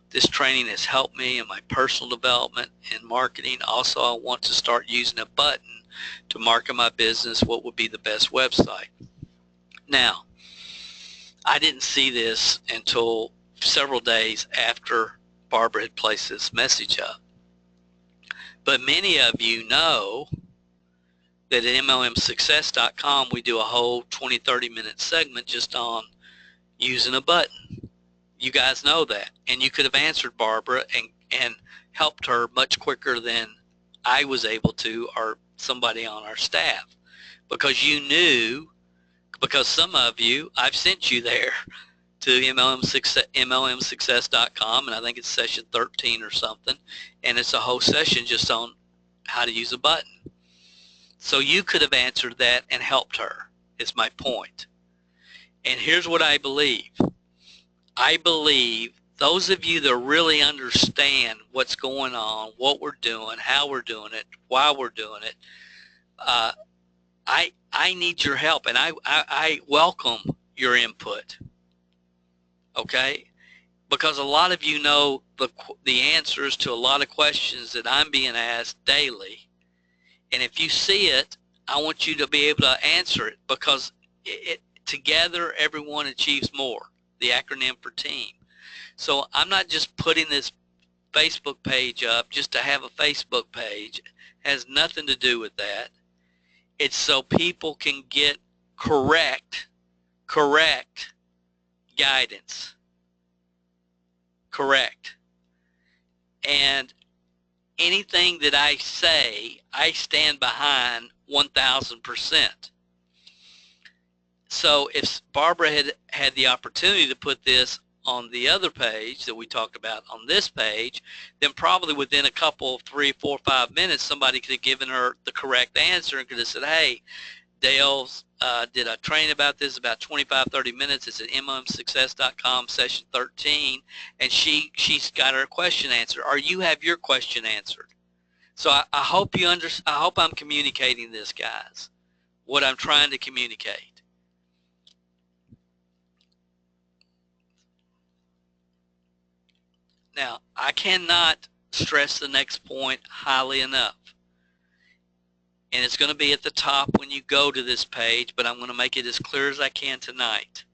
A: This training has helped me in my personal development and marketing. Also, I want to start using a button to market my business. What would be the best website?" Now, I didn't see this until several days after Barbara had placed this message up. But many of you know that at MLMsuccess.com we do a whole 20-30 minute segment just on using a button. You guys know that. And you could have answered Barbara and helped her much quicker than I was able to, or somebody on our staff, because you knew, because some of you, I've sent you there to MLMsuccess.com, and I think it's session 13 or something, and it's a whole session just on how to use a button. So you could have answered that and helped her, is my point. And here's what I believe. I believe those of you that really understand what's going on, what we're doing, how we're doing it, why we're doing it, I need your help, and I welcome your input. Okay? Because a lot of you know the answers to a lot of questions that I'm being asked daily. And if you see it, I want you to be able to answer it, because together everyone achieves more, the acronym for team. So I'm not just putting this Facebook page up just to have a Facebook page. It has nothing to do with that. It's so people can get correct guidance. Correct. And anything that I say, I stand behind 1,000%. So if Barbara had the opportunity to put this on the other page that we talked about on this page, then probably within a couple, 3, 4, 5 minutes, somebody could have given her the correct answer and could have said, "Hey, Dale's did a training about this about 25, 30 minutes. It's at MLMsuccess.com, session 13, and she's got her question answered, or you have your question answered." So I hope you understand. I hope I'm communicating this, guys, what I'm trying to communicate. Now, I cannot stress the next point highly enough. and it's going to be at the top when you go to this page, but I'm going to make it as clear as I can tonight.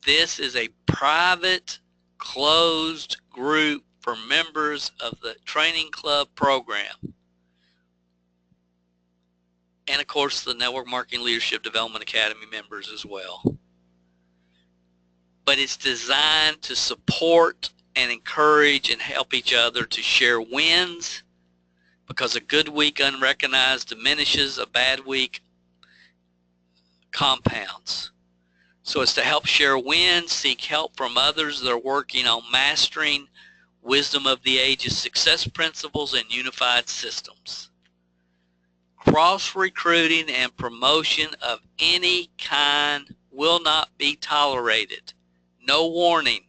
A: This is a private, closed group for members of the training club program. And of course, the Network Marketing Leadership Development Academy members as well. But it's designed to support and encourage and help each other to share wins, because a good week unrecognized diminishes, a bad week compounds. So it's to help share wins, seek help from others that are working on mastering wisdom of the ages, success principles, and unified systems. Cross-recruiting and promotion of any kind will not be tolerated. No warning,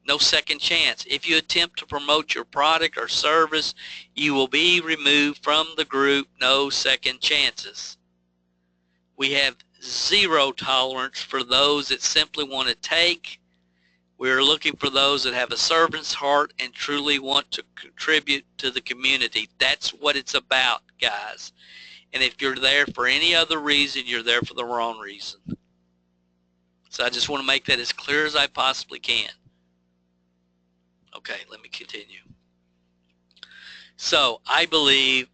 A: no second chance. If you attempt to promote your product or service, you will be removed from the group. No second chances. We have zero tolerance for those that simply want to take. We're looking for those that have a servant's heart and truly want to contribute to the community. That's what it's about, guys. And if you're there for any other reason, you're there for the wrong reason. So I just want to make that as clear as I possibly can. Okay, let me continue. So I believe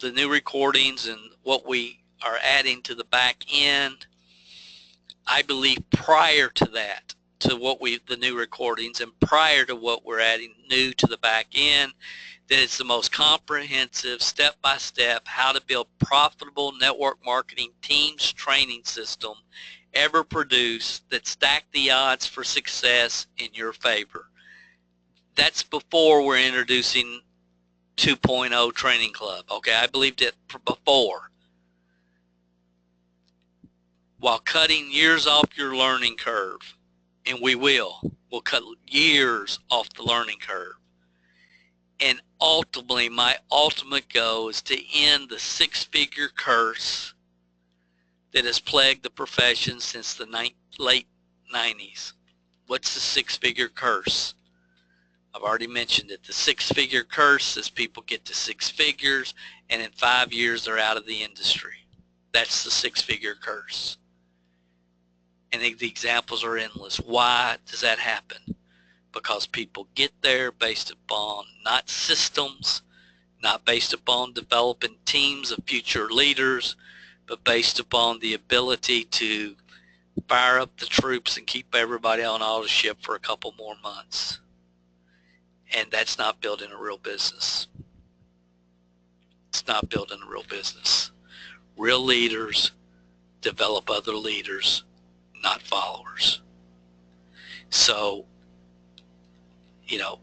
A: the new recordings and what we are adding to the back end, I believe prior to that, to what the new recordings, and prior to what we're adding new to the back end, that it's the most comprehensive, step-by-step, how to build profitable network marketing teams training system ever produced that stack the odds for success in your favor. That's before we're introducing 2.0 Training Club. Okay, I believed it before. While cutting years off your learning curve, and we'll cut years off the learning curve. And ultimately, my ultimate goal is to end the six-figure curse that has plagued the profession since the late 90s. What's the six-figure curse? I've already mentioned it. The six-figure curse is people get to six figures, and in 5 years they're out of the industry. That's the six-figure curse. And the examples are endless. Why does that happen? Because people get there based upon not systems, not based upon developing teams of future leaders, but based upon the ability to fire up the troops and keep everybody on auto ship for a couple more months. And that's not building a real business. It's not building a real business. Real leaders develop other leaders, not followers. So,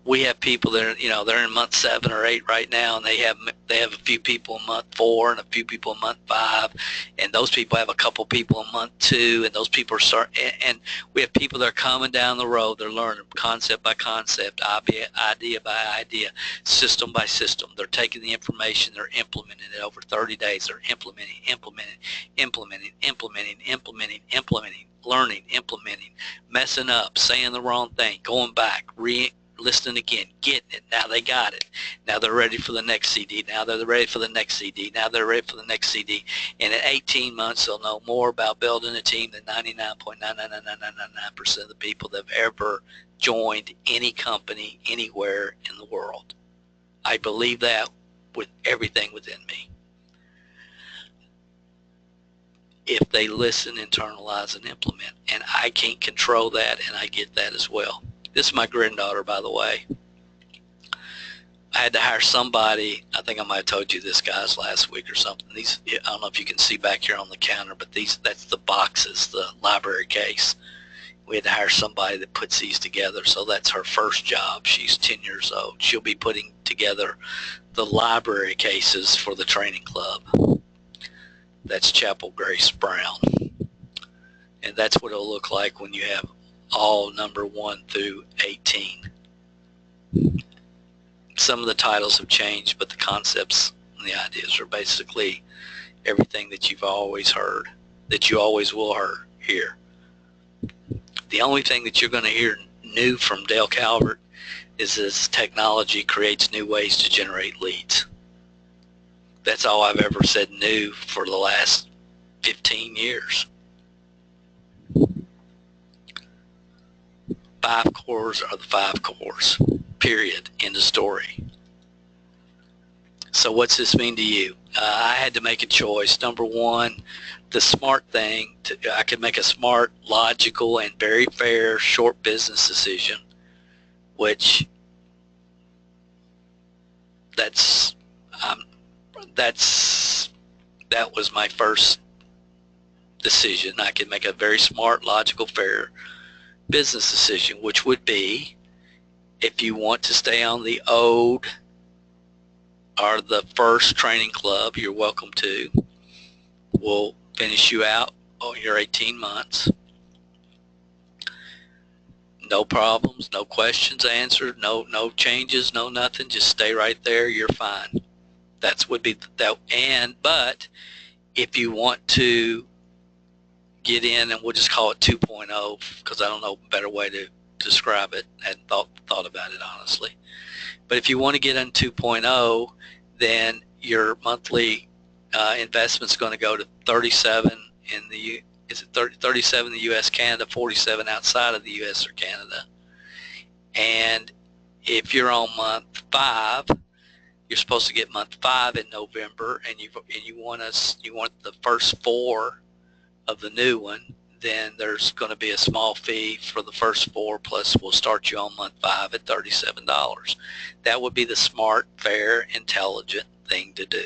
A: we have people that are, they're in month 7 or 8 right now, and they have a few people in month 4 and a few people in month 5, and those people have a couple people in month 2, and those people are and we have people that are coming down the road. They're learning concept by concept, idea by idea, system by system. They're taking the information, they're implementing it over 30 days. They're implementing, learning, implementing, messing up, saying the wrong thing, going back, listening again, getting it. Now they got it. Now they're ready for the next CD. Now they're ready for the next CD. Now they're ready for the next CD. And in 18 months, they'll know more about building a team than 99.99999% of the people that have ever joined any company anywhere in the world. I believe that with everything within me. If they listen, internalize, and implement. And I can't control that, and I get that as well. This is my granddaughter, by the way. I had to hire somebody. I think I might have told you this, guys, last week or something. These, I don't know if you can see back here on the counter, but that's the boxes, the library case. We had to hire somebody that puts these together, so that's her first job. She's 10 years old. She'll be putting together the library cases for the training club. That's Chapel Grace Brown. And that's what it'll look like when you have all number 1 through 18. Some of the titles have changed, but the concepts and the ideas are basically everything that you've always heard, that you always will hear. The only thing that you're going to hear new from Dale Calvert is this: technology creates new ways to generate leads. That's all I've ever said new for the last 15 years. 5 cores are the 5 cores, period, end of story. So what's this mean to you? I had to make a choice. Number one, the smart thing, I could make a smart, logical, and very fair short business decision, which that was my first decision. I could make a very smart, logical, fair business decision, which would be, if you want to stay on the old or the first training club, you're welcome to. We'll finish you out on your 18 months. No problems, no questions answered, no changes, no nothing. Just stay right there. You're fine. That's would be that. But if you want to get in, and we'll just call it 2.0 because I don't know a better way to describe it. I hadn't thought about it honestly. But if you want to get in 2.0, then your monthly investment's going to go to 37 in the 37 in the U.S., Canada, 47 outside of the U.S. or Canada. And if you're on month 5, you're supposed to get month 5 in November, and you want the first 4 of the new one, then there's going to be a small fee for the first 4, plus we'll start you on month 5 at $37. That would be the smart, fair, intelligent thing to do.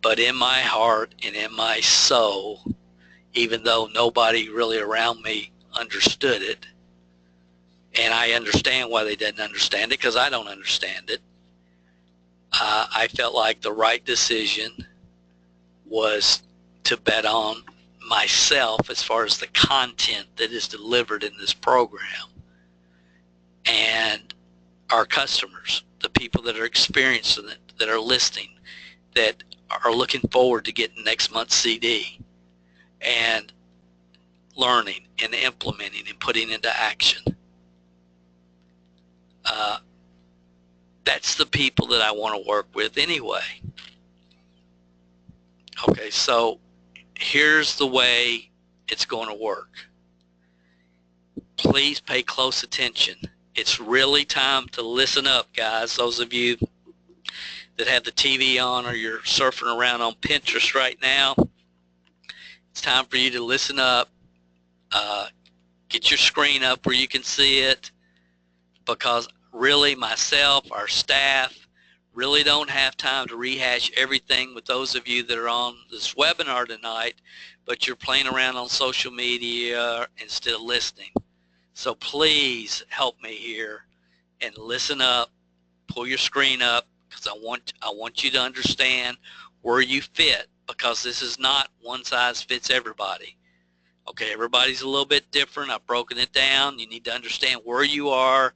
A: But in my heart and in my soul, even though nobody really around me understood it, and I understand why they didn't understand it because I don't understand it, I felt like the right decision was to bet on myself as far as the content that is delivered in this program, and our customers, the people that are experiencing it, that are listening, that are looking forward to getting next month's CD and learning and implementing and putting into action. That's the people that I want to work with anyway. Okay, so here's the way it's going to work. Please pay close attention. It's really time to listen up, guys. Those of you that have the TV on or you're surfing around on Pinterest right now, it's time for you to listen up. Get your screen up where you can see it, because really myself, our staff, really don't have time to rehash everything with those of you that are on this webinar tonight, but you're playing around on social media instead of listening. So please help me here and listen up, pull your screen up, because I want you to understand where you fit, because this is not one size fits everybody. Okay, everybody's a little bit different. I've broken it down. You need to understand where you are,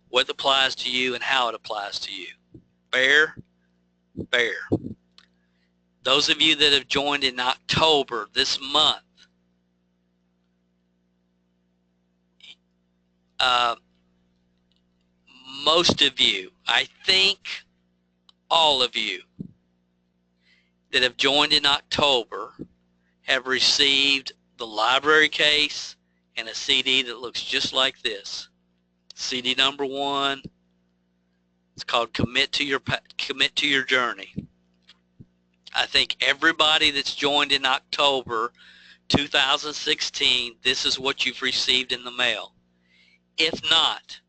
A: what applies to you, and how it applies to you. Fair? Fair. Those of you that have joined in October this month, most of you, I think all of you that have joined in October have received the library case and a CD that looks just like this. CD number 1. It's called Commit to Your Journey. I think everybody that's joined in October 2016, this is what you've received in the mail. If not,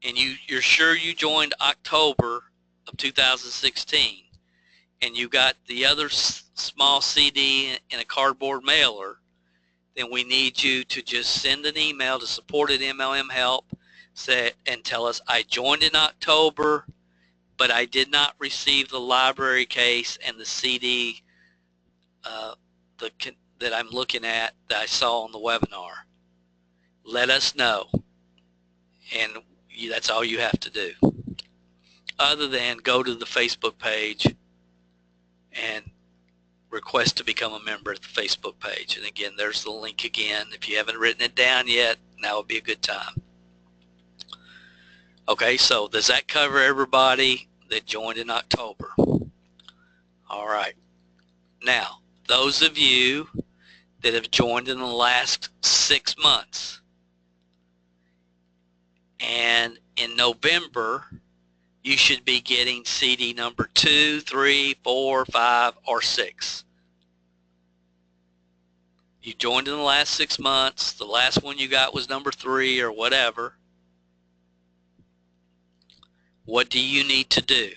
A: and you're sure you joined October of 2016, and you got the other small CD in a cardboard mailer, then we need you to just send an email to support@MLM-Help and tell us, I joined in October, but I did not receive the library case and the CD that I'm looking at that I saw on the webinar. Let us know, and that's all you have to do, other than go to the Facebook page and request to become a member at the Facebook page. And again, there's the link again. If you haven't written it down yet, now would be a good time. Okay, so does that cover everybody that joined in October? All right. Now, those of you that have joined in the last 6 months, and in November, you should be getting CD number 2, 3, 4, 5, or 6. You joined in the last 6 months. The last one you got was number 3 or whatever. What do you need to do?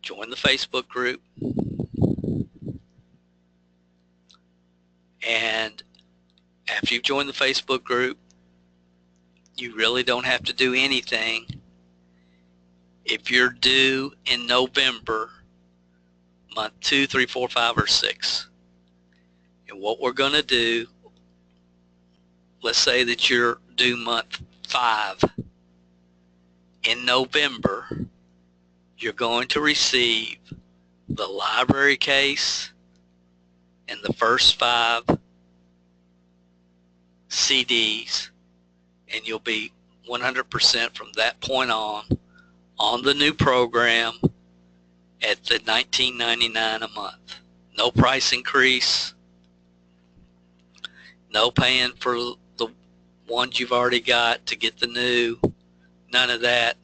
A: Join the Facebook group. And after you've joined the Facebook group, you really don't have to do anything. If you're due in November, month 2, 3, 4, 5, or 6. And what we're going to do, let's say that you're due month 5. In November, you're going to receive the library case and the first 5 CDs, and you'll be 100% from that point on the new program at the $19.99 a month. No price increase, no paying for the ones you've already got to get the new, none of that.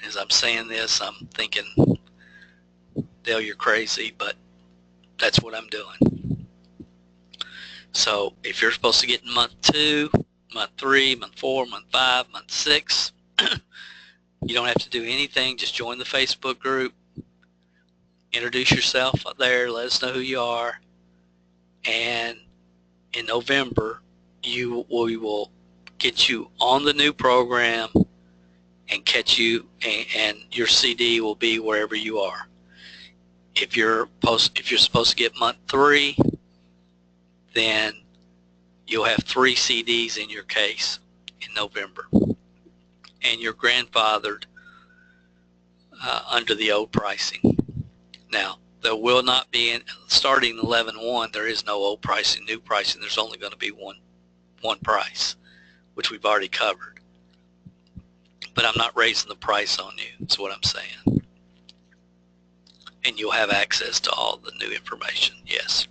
A: As I'm saying this, I'm thinking, Dale, you're crazy, but that's what I'm doing. So if you're supposed to get in month 2, month 3, month 4, month 5, month 6, you don't have to do anything. Just join the Facebook group, introduce yourself up there, let us know who you are, and in November, we will get you on the new program and catch you, and your CD will be wherever you are. If you're supposed to get month 3, then you'll have 3 CDs in your case in November, and you're grandfathered under the old pricing. Now, there will not be, starting 11/1, there is no old pricing, new pricing. There's only going to be one price, which we've already covered. But I'm not raising the price on you, is what I'm saying. And you'll have access to all the new information, yes.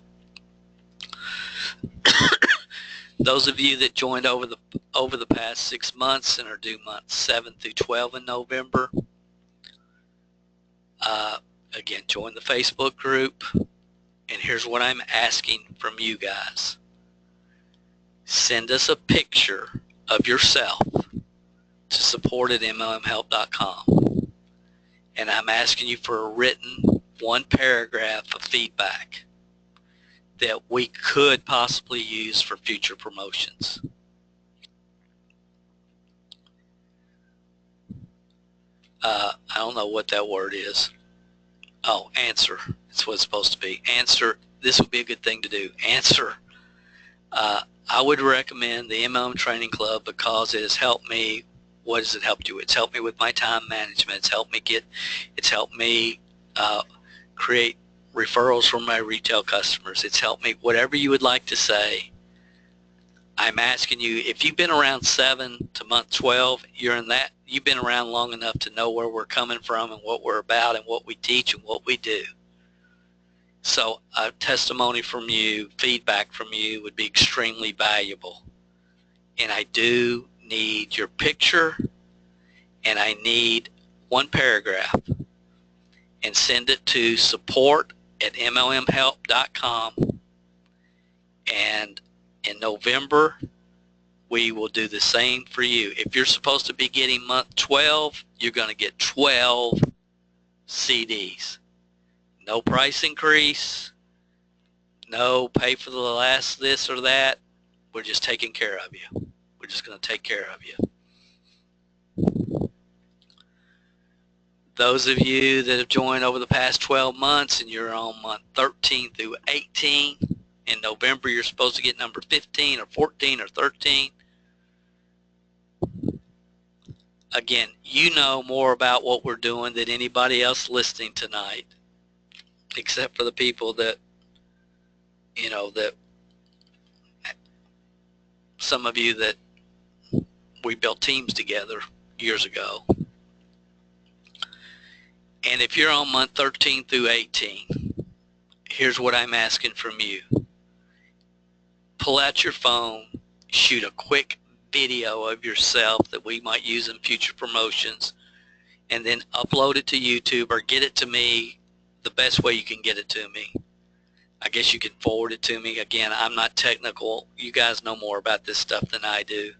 A: Those of you that joined over the past 6 months and are due months 7 through 12 in November, again, join the Facebook group. And here's what I'm asking from you guys. Send us a picture of yourself to support@mlmhelp.com. And I'm asking you for a written 1 paragraph of feedback that we could possibly use for future promotions. I don't know what that word is. Oh, answer. That's what it's supposed to be. Answer. This would be a good thing to do. Answer. I would recommend the MLM Training Club because it has helped me. What has it helped you? It's helped me with my time management. It's helped me create referrals from my retail customers. It's helped me, whatever you would like to say. I'm asking you, if you've been around 7 to month 12, you've been around long enough to know where we're coming from and what we're about and what we teach and what we do. So a testimony from you, feedback from you would be extremely valuable. And I do need your picture, and I need 1 paragraph, and send it to support@mlmhelp.com. And in November, we will do the same for you. If you're supposed to be getting month 12, you're going to get 12 CDs. No price increase, no pay for the last this or that. We're just taking care of you. We're just going to take care of you. Those of you that have joined over the past 12 months and you're on month 13 through 18, in November you're supposed to get number 15 or 14 or 13. Again, you know more about what we're doing than anybody else listening tonight, except for the people that, that some of you that we built teams together years ago. And if you're on month 13 through 18, here's what I'm asking from you. Pull out your phone, shoot a quick video of yourself that we might use in future promotions, and then upload it to YouTube or get it to me the best way you can get it to me. I guess you can forward it to me. Again, I'm not technical. You guys know more about this stuff than I do.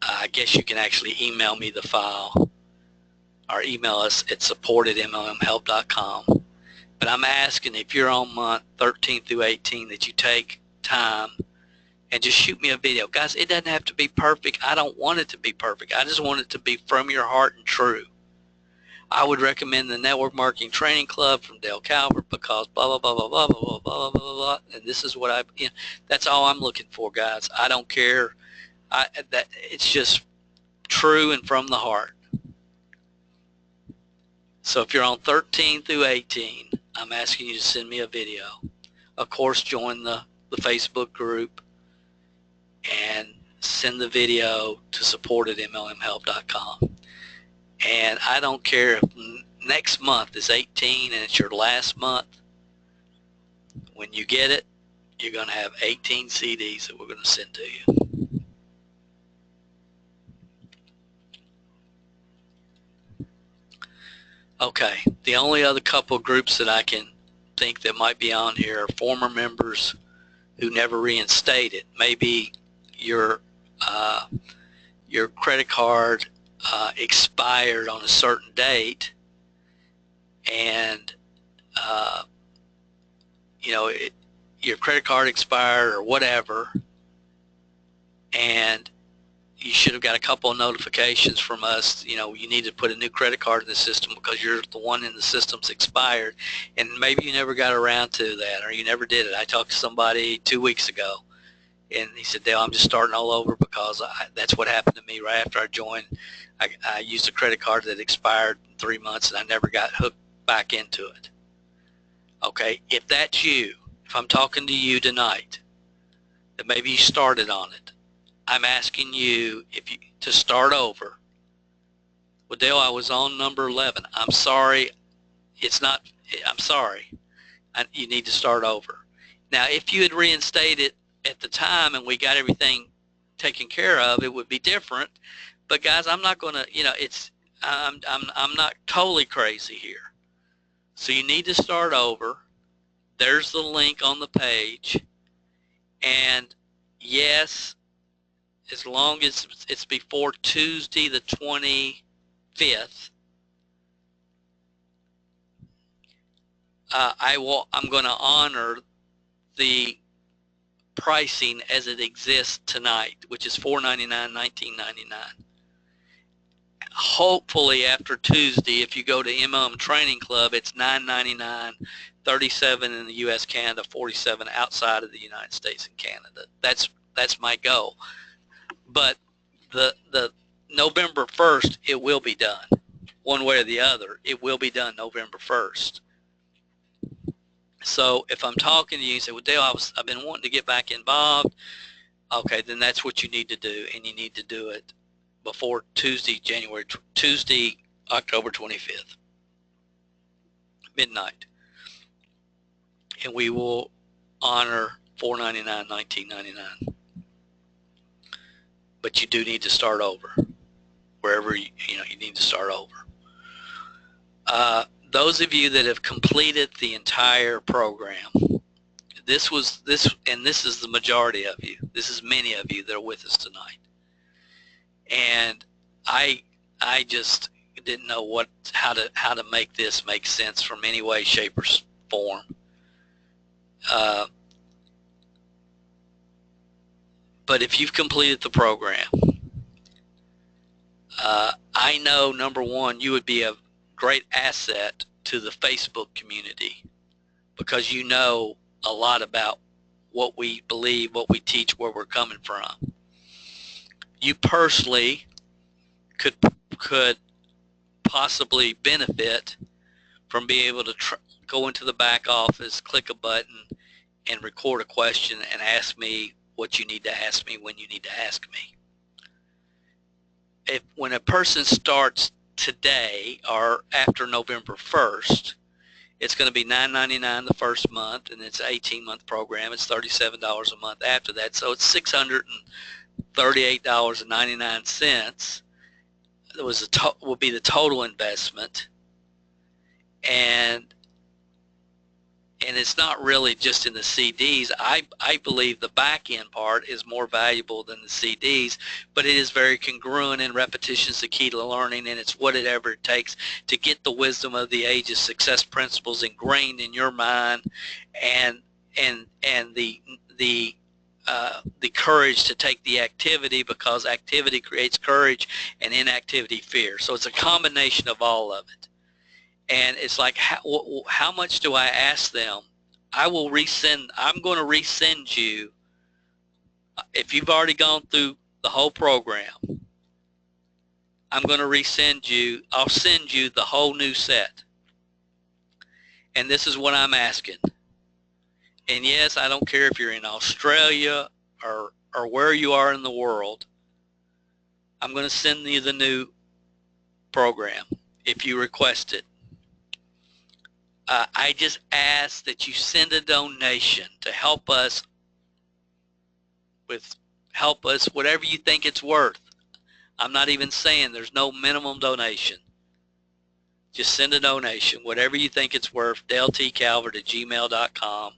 A: I guess you can actually email me the file or email us at support@mlmhelp.com. But I'm asking, if you're on month 13 through 18, that you take time and just shoot me a video. Guys, it doesn't have to be perfect. I don't want it to be perfect. I just want it to be from your heart and true. I would recommend the Network Marketing Training Club from Dale Calvert because blah, blah, blah, blah, blah, blah, blah, blah, blah, blah. And this is what that's all I'm looking for, guys. I don't care. It's just true and from the heart. So if you're on 13 through 18, I'm asking you to send me a video. Of course, join the Facebook group and send the video to support@mlmhelp.com. And I don't care if next month is 18 and it's your last month. When you get it, you're going to have 18 CDs that we're going to send to you. Okay, the only other couple of groups that I can think that might be on here are former members who never reinstated. Maybe your credit card expired on a certain date, and your credit card expired or whatever, and you should have got a couple of notifications from us. You need to put a new credit card in the system because you're the one in the system's expired, and maybe you never got around to that, or you never did it. I talked to somebody 2 weeks ago, and he said, Dale, I'm just starting all over because that's what happened to me right after I joined. I used a credit card that expired in 3 months, and I never got hooked back into it. Okay, if that's you, if I'm talking to you tonight, that maybe you started on it, I'm asking you to start over. Well, Dale, I was on number 11. I'm sorry. I'm sorry. You need to start over. Now, if you had reinstated at the time and we got everything taken care of, it would be different. But guys, I'm not going to, I'm not totally crazy here. So you need to start over. There's the link on the page. And yes, as long as it's before Tuesday the 25th, I'm going to honor the pricing as it exists tonight, which is $4.99, $19.99. Hopefully after Tuesday, if you go to MLM Training Club, it's $9.99, $37 in the U.S., Canada, $47 outside of the United States and Canada. That's my goal. But the November 1st, it will be done. One way or the other, it will be done November 1st. So if I'm talking to you and say, well, Dale, I've been wanting to get back involved, okay, then that's what you need to do, and you need to do it before Tuesday, October 25th, midnight. And we will honor $4.99, $19.99. But you do need to start over. Wherever you need to start over. Those of you that have completed the entire program, this is the majority of you. This is many of you that are with us tonight. And I just didn't know how to make this make sense from any way, shape, or form. But if you've completed the program, I know, number one, you would be a great asset to the Facebook community because you know a lot about what we believe, what we teach, where we're coming from. You personally could possibly benefit from being able to go into the back office, click a button, and record a question and ask me what you need to ask me when you need to ask me. When a person starts today or after November 1st, it's going to be $9.99 the first month, and it's an 18-month program. It's $37 a month after that, so it's $638.99. It will be the total investment, and it's not really just in the CDs. I believe the back end part is more valuable than the CDs, but it is very congruent, and repetition is the key to learning, and it's whatever it takes to get the wisdom of the ages, success principles ingrained in your mind, and the courage to take the activity, because activity creates courage and inactivity fear. So it's a combination of all of it. And it's like, how much do I ask them? I'm going to resend you, if you've already gone through the whole program, I'm going to resend you, I'll send you the whole new set. And this is what I'm asking. And yes, I don't care if you're in Australia or where you are in the world, I'm going to send you the new program if you request it. I just ask that you send a donation to help us whatever you think it's worth. I'm not even saying there's no minimum donation. Just send a donation, whatever you think it's worth, daletcalvert@gmail.com,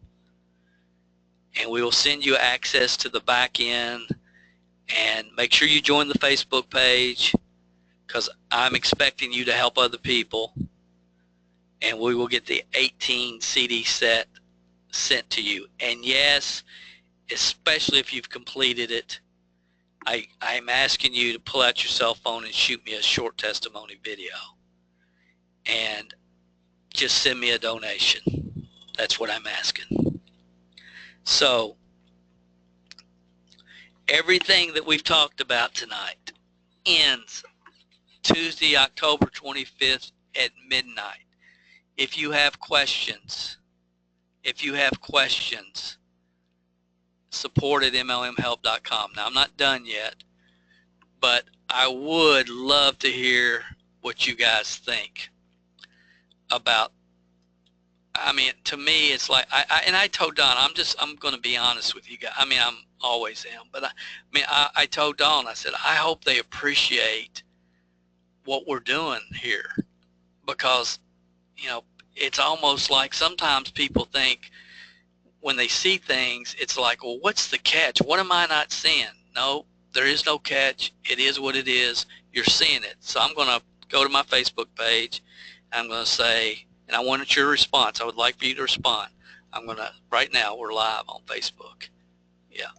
A: and we will send you access to the back end. And make sure you join the Facebook page, because I'm expecting you to help other people. And we will get the 18 CD set sent to you. And yes, especially if you've completed it, I'm asking you to pull out your cell phone and shoot me a short testimony video. And just send me a donation. That's what I'm asking. So, everything that we've talked about tonight ends Tuesday, October 25th at midnight. If you have questions, support at MLMhelp.com. Now, I'm not done yet, but I would love to hear what you guys think about, to me, it's like, I told Don, I'm going to be honest with you guys. I'm always am, but I told Dawn, I said, I hope they appreciate what we're doing here, because it's almost like sometimes people think when they see things, it's like, well, what's the catch? What am I not seeing? No, there is no catch. It is what it is. You're seeing it. So I'm going to go to my Facebook page. I'm going to say, and I wanted your response. I would like for you to respond. I'm going to, right now, we're live on Facebook. Yeah.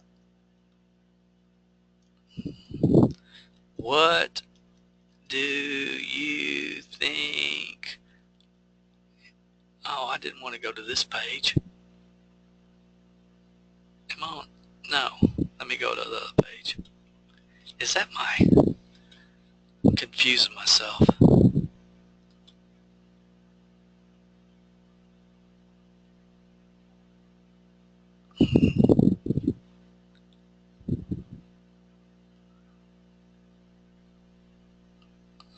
A: What do you think? Oh, I didn't want to go to this page. Come on. No. Let me go to the other page. Is that I'm confusing myself.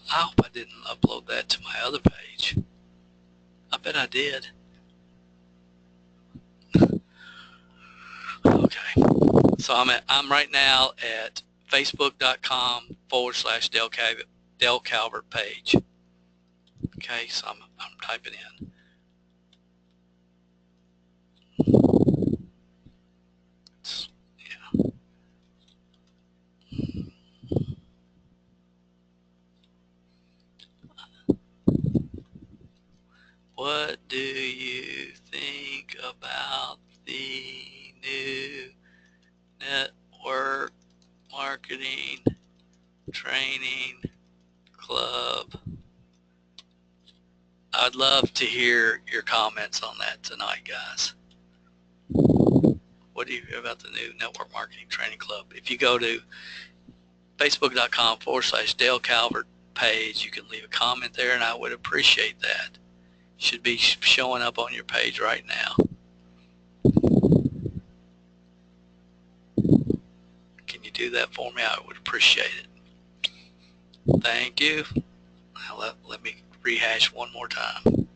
A: I hope I didn't upload that to my other page. I bet I did. Okay. So I'm right now at facebook.com/Dale Calvert page. Okay, so I'm typing in. Yeah. What do you think about the new network marketing training club? I'd love to hear your comments on that tonight, guys. What do you hear about the new network marketing training club? If you go to facebook.com/Dale Calvert page, you can leave a comment there, and I would appreciate that. Should be showing up on your page right now. do that for me, I would appreciate it. Thank you. Now let me rehash one more time.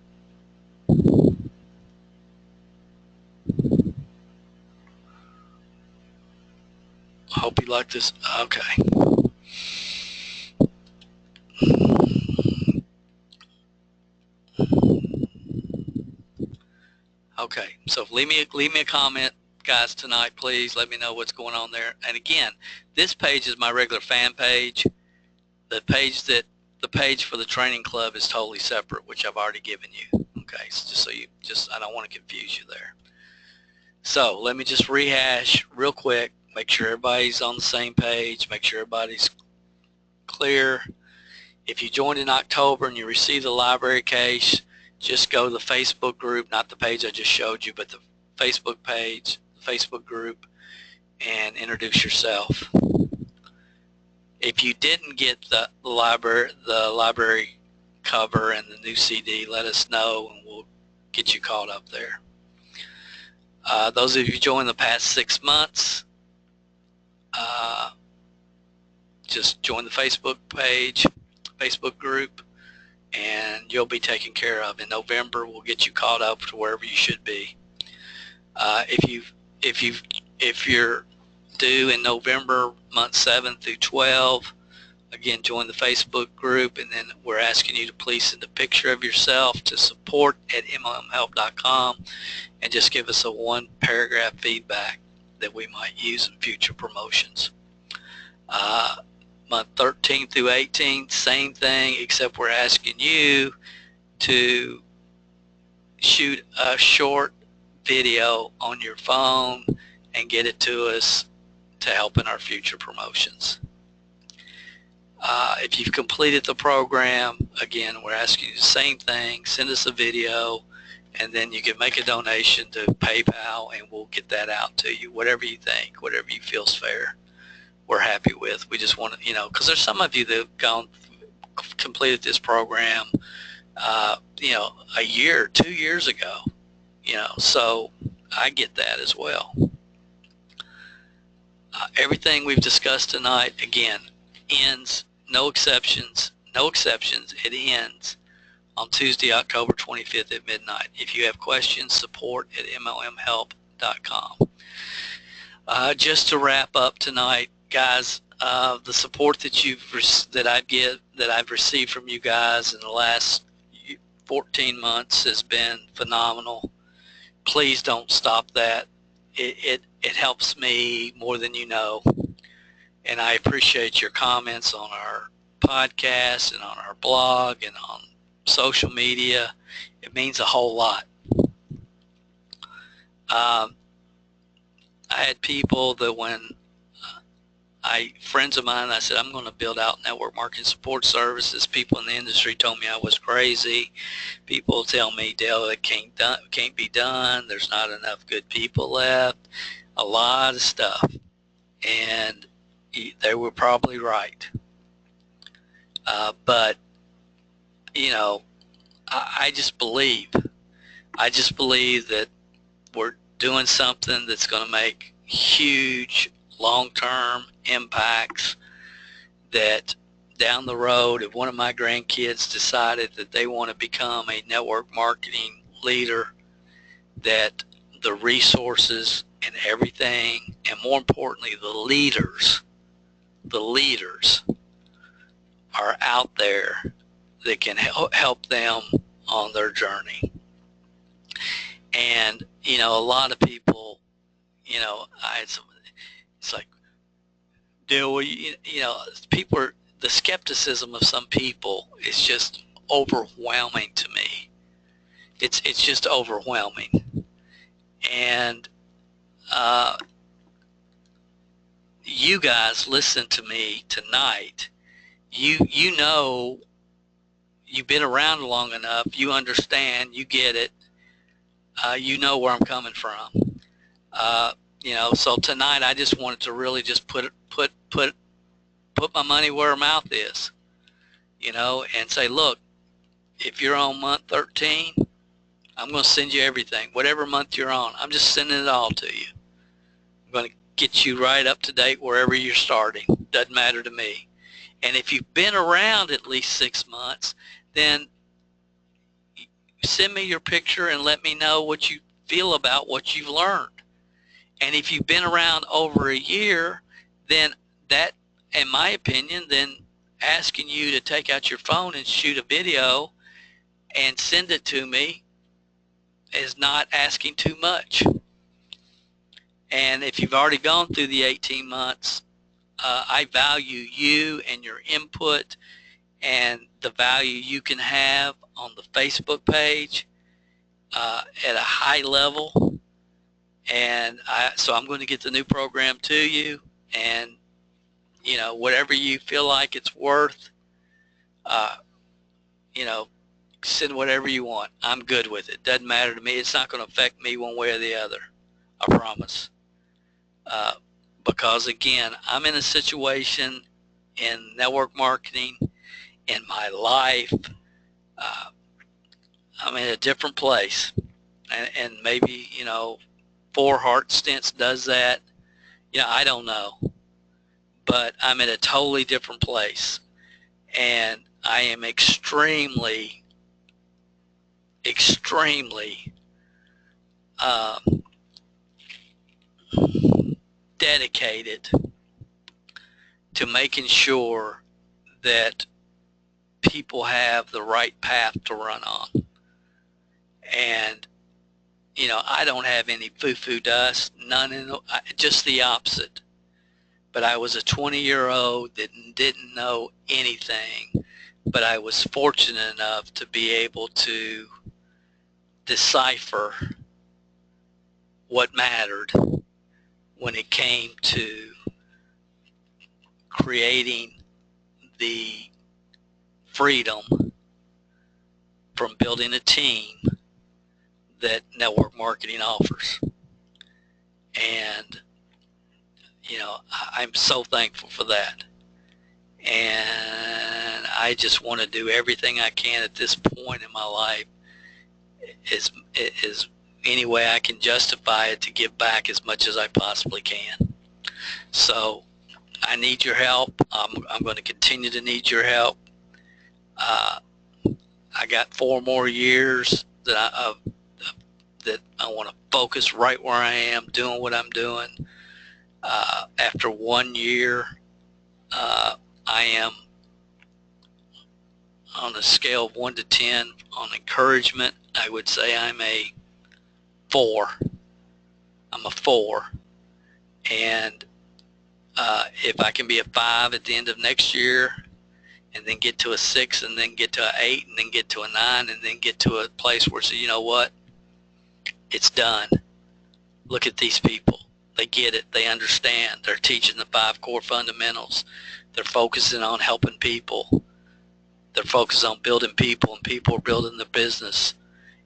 A: I hope you like this. Okay. Okay, so leave me a comment, guys, tonight, please. Let me know what's going on there. And again, this page is my regular fan page. The page for the training club is totally separate, which I've already given you. Okay, so I don't want to confuse you there. So let me just rehash real quick, make sure everybody's on the same page, make sure everybody's clear. If you joined in October and you received the library case, just go to the Facebook group, not the page I just showed you, but the Facebook page, the Facebook group, and introduce yourself. If you didn't get the library cover and the new CD, let us know and we'll get you caught up there. Those of you who joined the past 6 months, just join the Facebook page, Facebook group, and you'll be taken care of. In November, we'll get you caught up to wherever you should be. If you're due in November, month 7 through 12, again, join the Facebook group, and then we're asking you to please send a picture of yourself to support@MLMhelp.com and just give us a 1-paragraph feedback that we might use in future promotions. Month 13 through 18, same thing, except we're asking you to shoot a short video on your phone and get it to us to help in our future promotions. If you've completed the program, again, we're asking you the same thing. Send us a video, and then you can make a donation to PayPal, and we'll get that out to you. Whatever you think, whatever you feel is fair, we're happy with. We just want to, because there's some of you that have completed this program, a year, 2 years ago, so I get that as well. Everything we've discussed tonight, again, ends, no exceptions, it ends on Tuesday, October 25th at midnight. If you have questions, support@MLMhelp.com. Just to wrap up tonight, guys, the support that I've received from you guys in the last 14 months has been phenomenal. Please don't stop that. It helps me more than you know, and I appreciate your comments on our podcast and on our blog and on social media. It means a whole lot. I had people that when friends of mine, I said, I'm going to build out network marketing support services. People in the industry told me I was crazy. People tell me, Dale, it can't be done. There's not enough good people left. A lot of stuff. And they were probably right. But, I just believe that we're doing something that's going to make huge long-term impacts, that down the road, if one of my grandkids decided that they want to become a network marketing leader, that the resources and everything, and more importantly, the leaders are out there that can help them on their journey. And, a lot of people, it's like, the skepticism of some people is just overwhelming to me. It's just overwhelming. And you guys listen to me tonight. You've been around long enough. You understand. You get it. You know where I'm coming from. So tonight I just wanted to really just put my money where my mouth is, and say, look, if you're on month 13, I'm going to send you everything. Whatever month you're on, I'm just sending it all to you. I'm going to get you right up to date wherever you're starting. Doesn't matter to me. And if you've been around at least 6 months, then send me your picture and let me know what you feel about what you've learned. And if you've been around over a year, then that, in my opinion, then asking you to take out your phone and shoot a video and send it to me is not asking too much. And if you've already gone through the 18 months, I value you and your input and the value you can have on the Facebook page at a high level. And so I'm going to get the new program to you, and you know, whatever you feel like it's worth, you know, send whatever you want. I'm good with it. Doesn't matter to me. It's not going to affect me one way or the other. I promise. Because again, I'm in a situation in network marketing in my life. I'm in a different place, and maybe, you know, 4 heart stents does that. You know, I don't know, but I'm in a totally different place, and I am extremely dedicated to making sure that people have the right path to run on. And you know, I don't have any foo-foo dust, none, just the opposite. But I was a 20-year-old that didn't know anything, but I was fortunate enough to be able to decipher what mattered when it came to creating the freedom from building a team that network marketing offers. And you know, I'm so thankful for that. And I just want to do everything I can at this point in my life is any way I can justify it to give back as much as I possibly can. So I need your help. I'm going to continue to need your help. I got 4 more years that I want to focus right where I am, doing what I'm doing. After 1 year, I am on a scale of 1 to 10 on encouragement. I would say I'm a 4. I'm a 4. And if I can be a 5 at the end of next year, and then get to a 6, and then get to an 8, and then get to a 9, and then get to a place where, so, you know what, it's done. Look at these people. They get it. They understand. They're teaching the 5 core fundamentals. They're focusing on helping people. They're focused on building people, and people are building the business,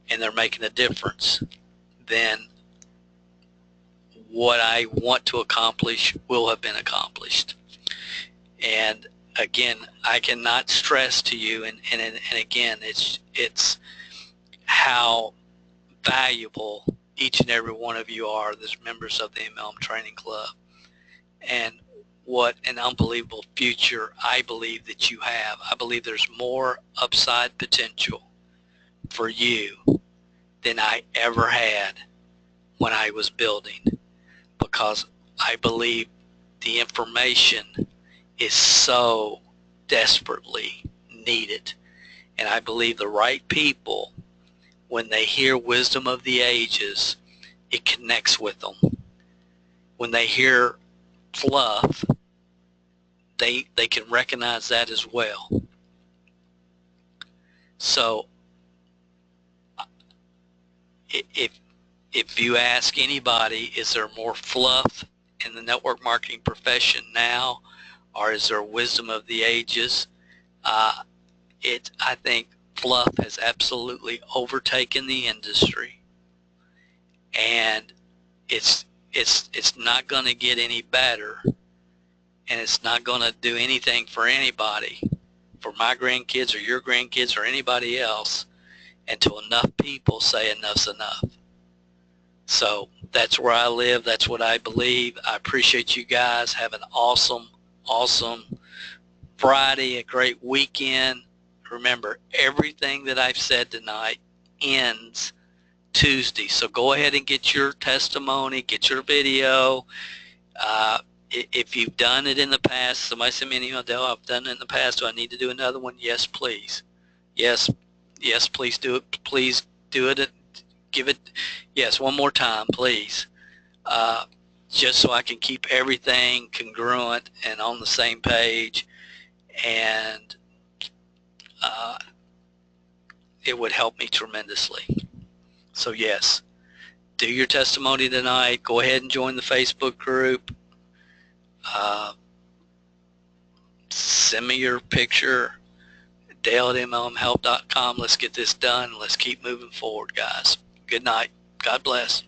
A: and they're making a difference. Then what I want to accomplish will have been accomplished. And again, I cannot stress to you, and again, it's how valuable each and every one of you are as members of the MLM Training Club, and what an unbelievable future I believe that you have. I believe there's more upside potential for you than I ever had when I was building, because I believe the information is so desperately needed. And I believe the right people, when they hear wisdom of the ages, it connects with them. When they hear fluff, they can recognize that as well. So if you ask anybody, is there more fluff in the network marketing profession now, or is there wisdom of the ages? I think fluff has absolutely overtaken the industry, and it's not going to get any better, and it's not going to do anything for anybody, for my grandkids or your grandkids or anybody else, until enough people say enough's enough. So That's where I live. That's what I believe. I appreciate you guys. Have an awesome, awesome Friday, a great weekend. Remember, everything that I've said tonight ends Tuesday. So go ahead and get your testimony, get your video. If you've done it in the past, somebody sent me an email, Dale, I've done it in the past. Do I need to do another one? Yes, please. Yes, please do it. Please do it. Give it, yes, one more time, please. Just so I can keep everything congruent and on the same page. And it would help me tremendously. So yes, do your testimony tonight. Go ahead and join the Facebook group. Send me your picture, dale@mlmhelp.com. Let's get this done. Let's keep moving forward, guys. Good night. God bless.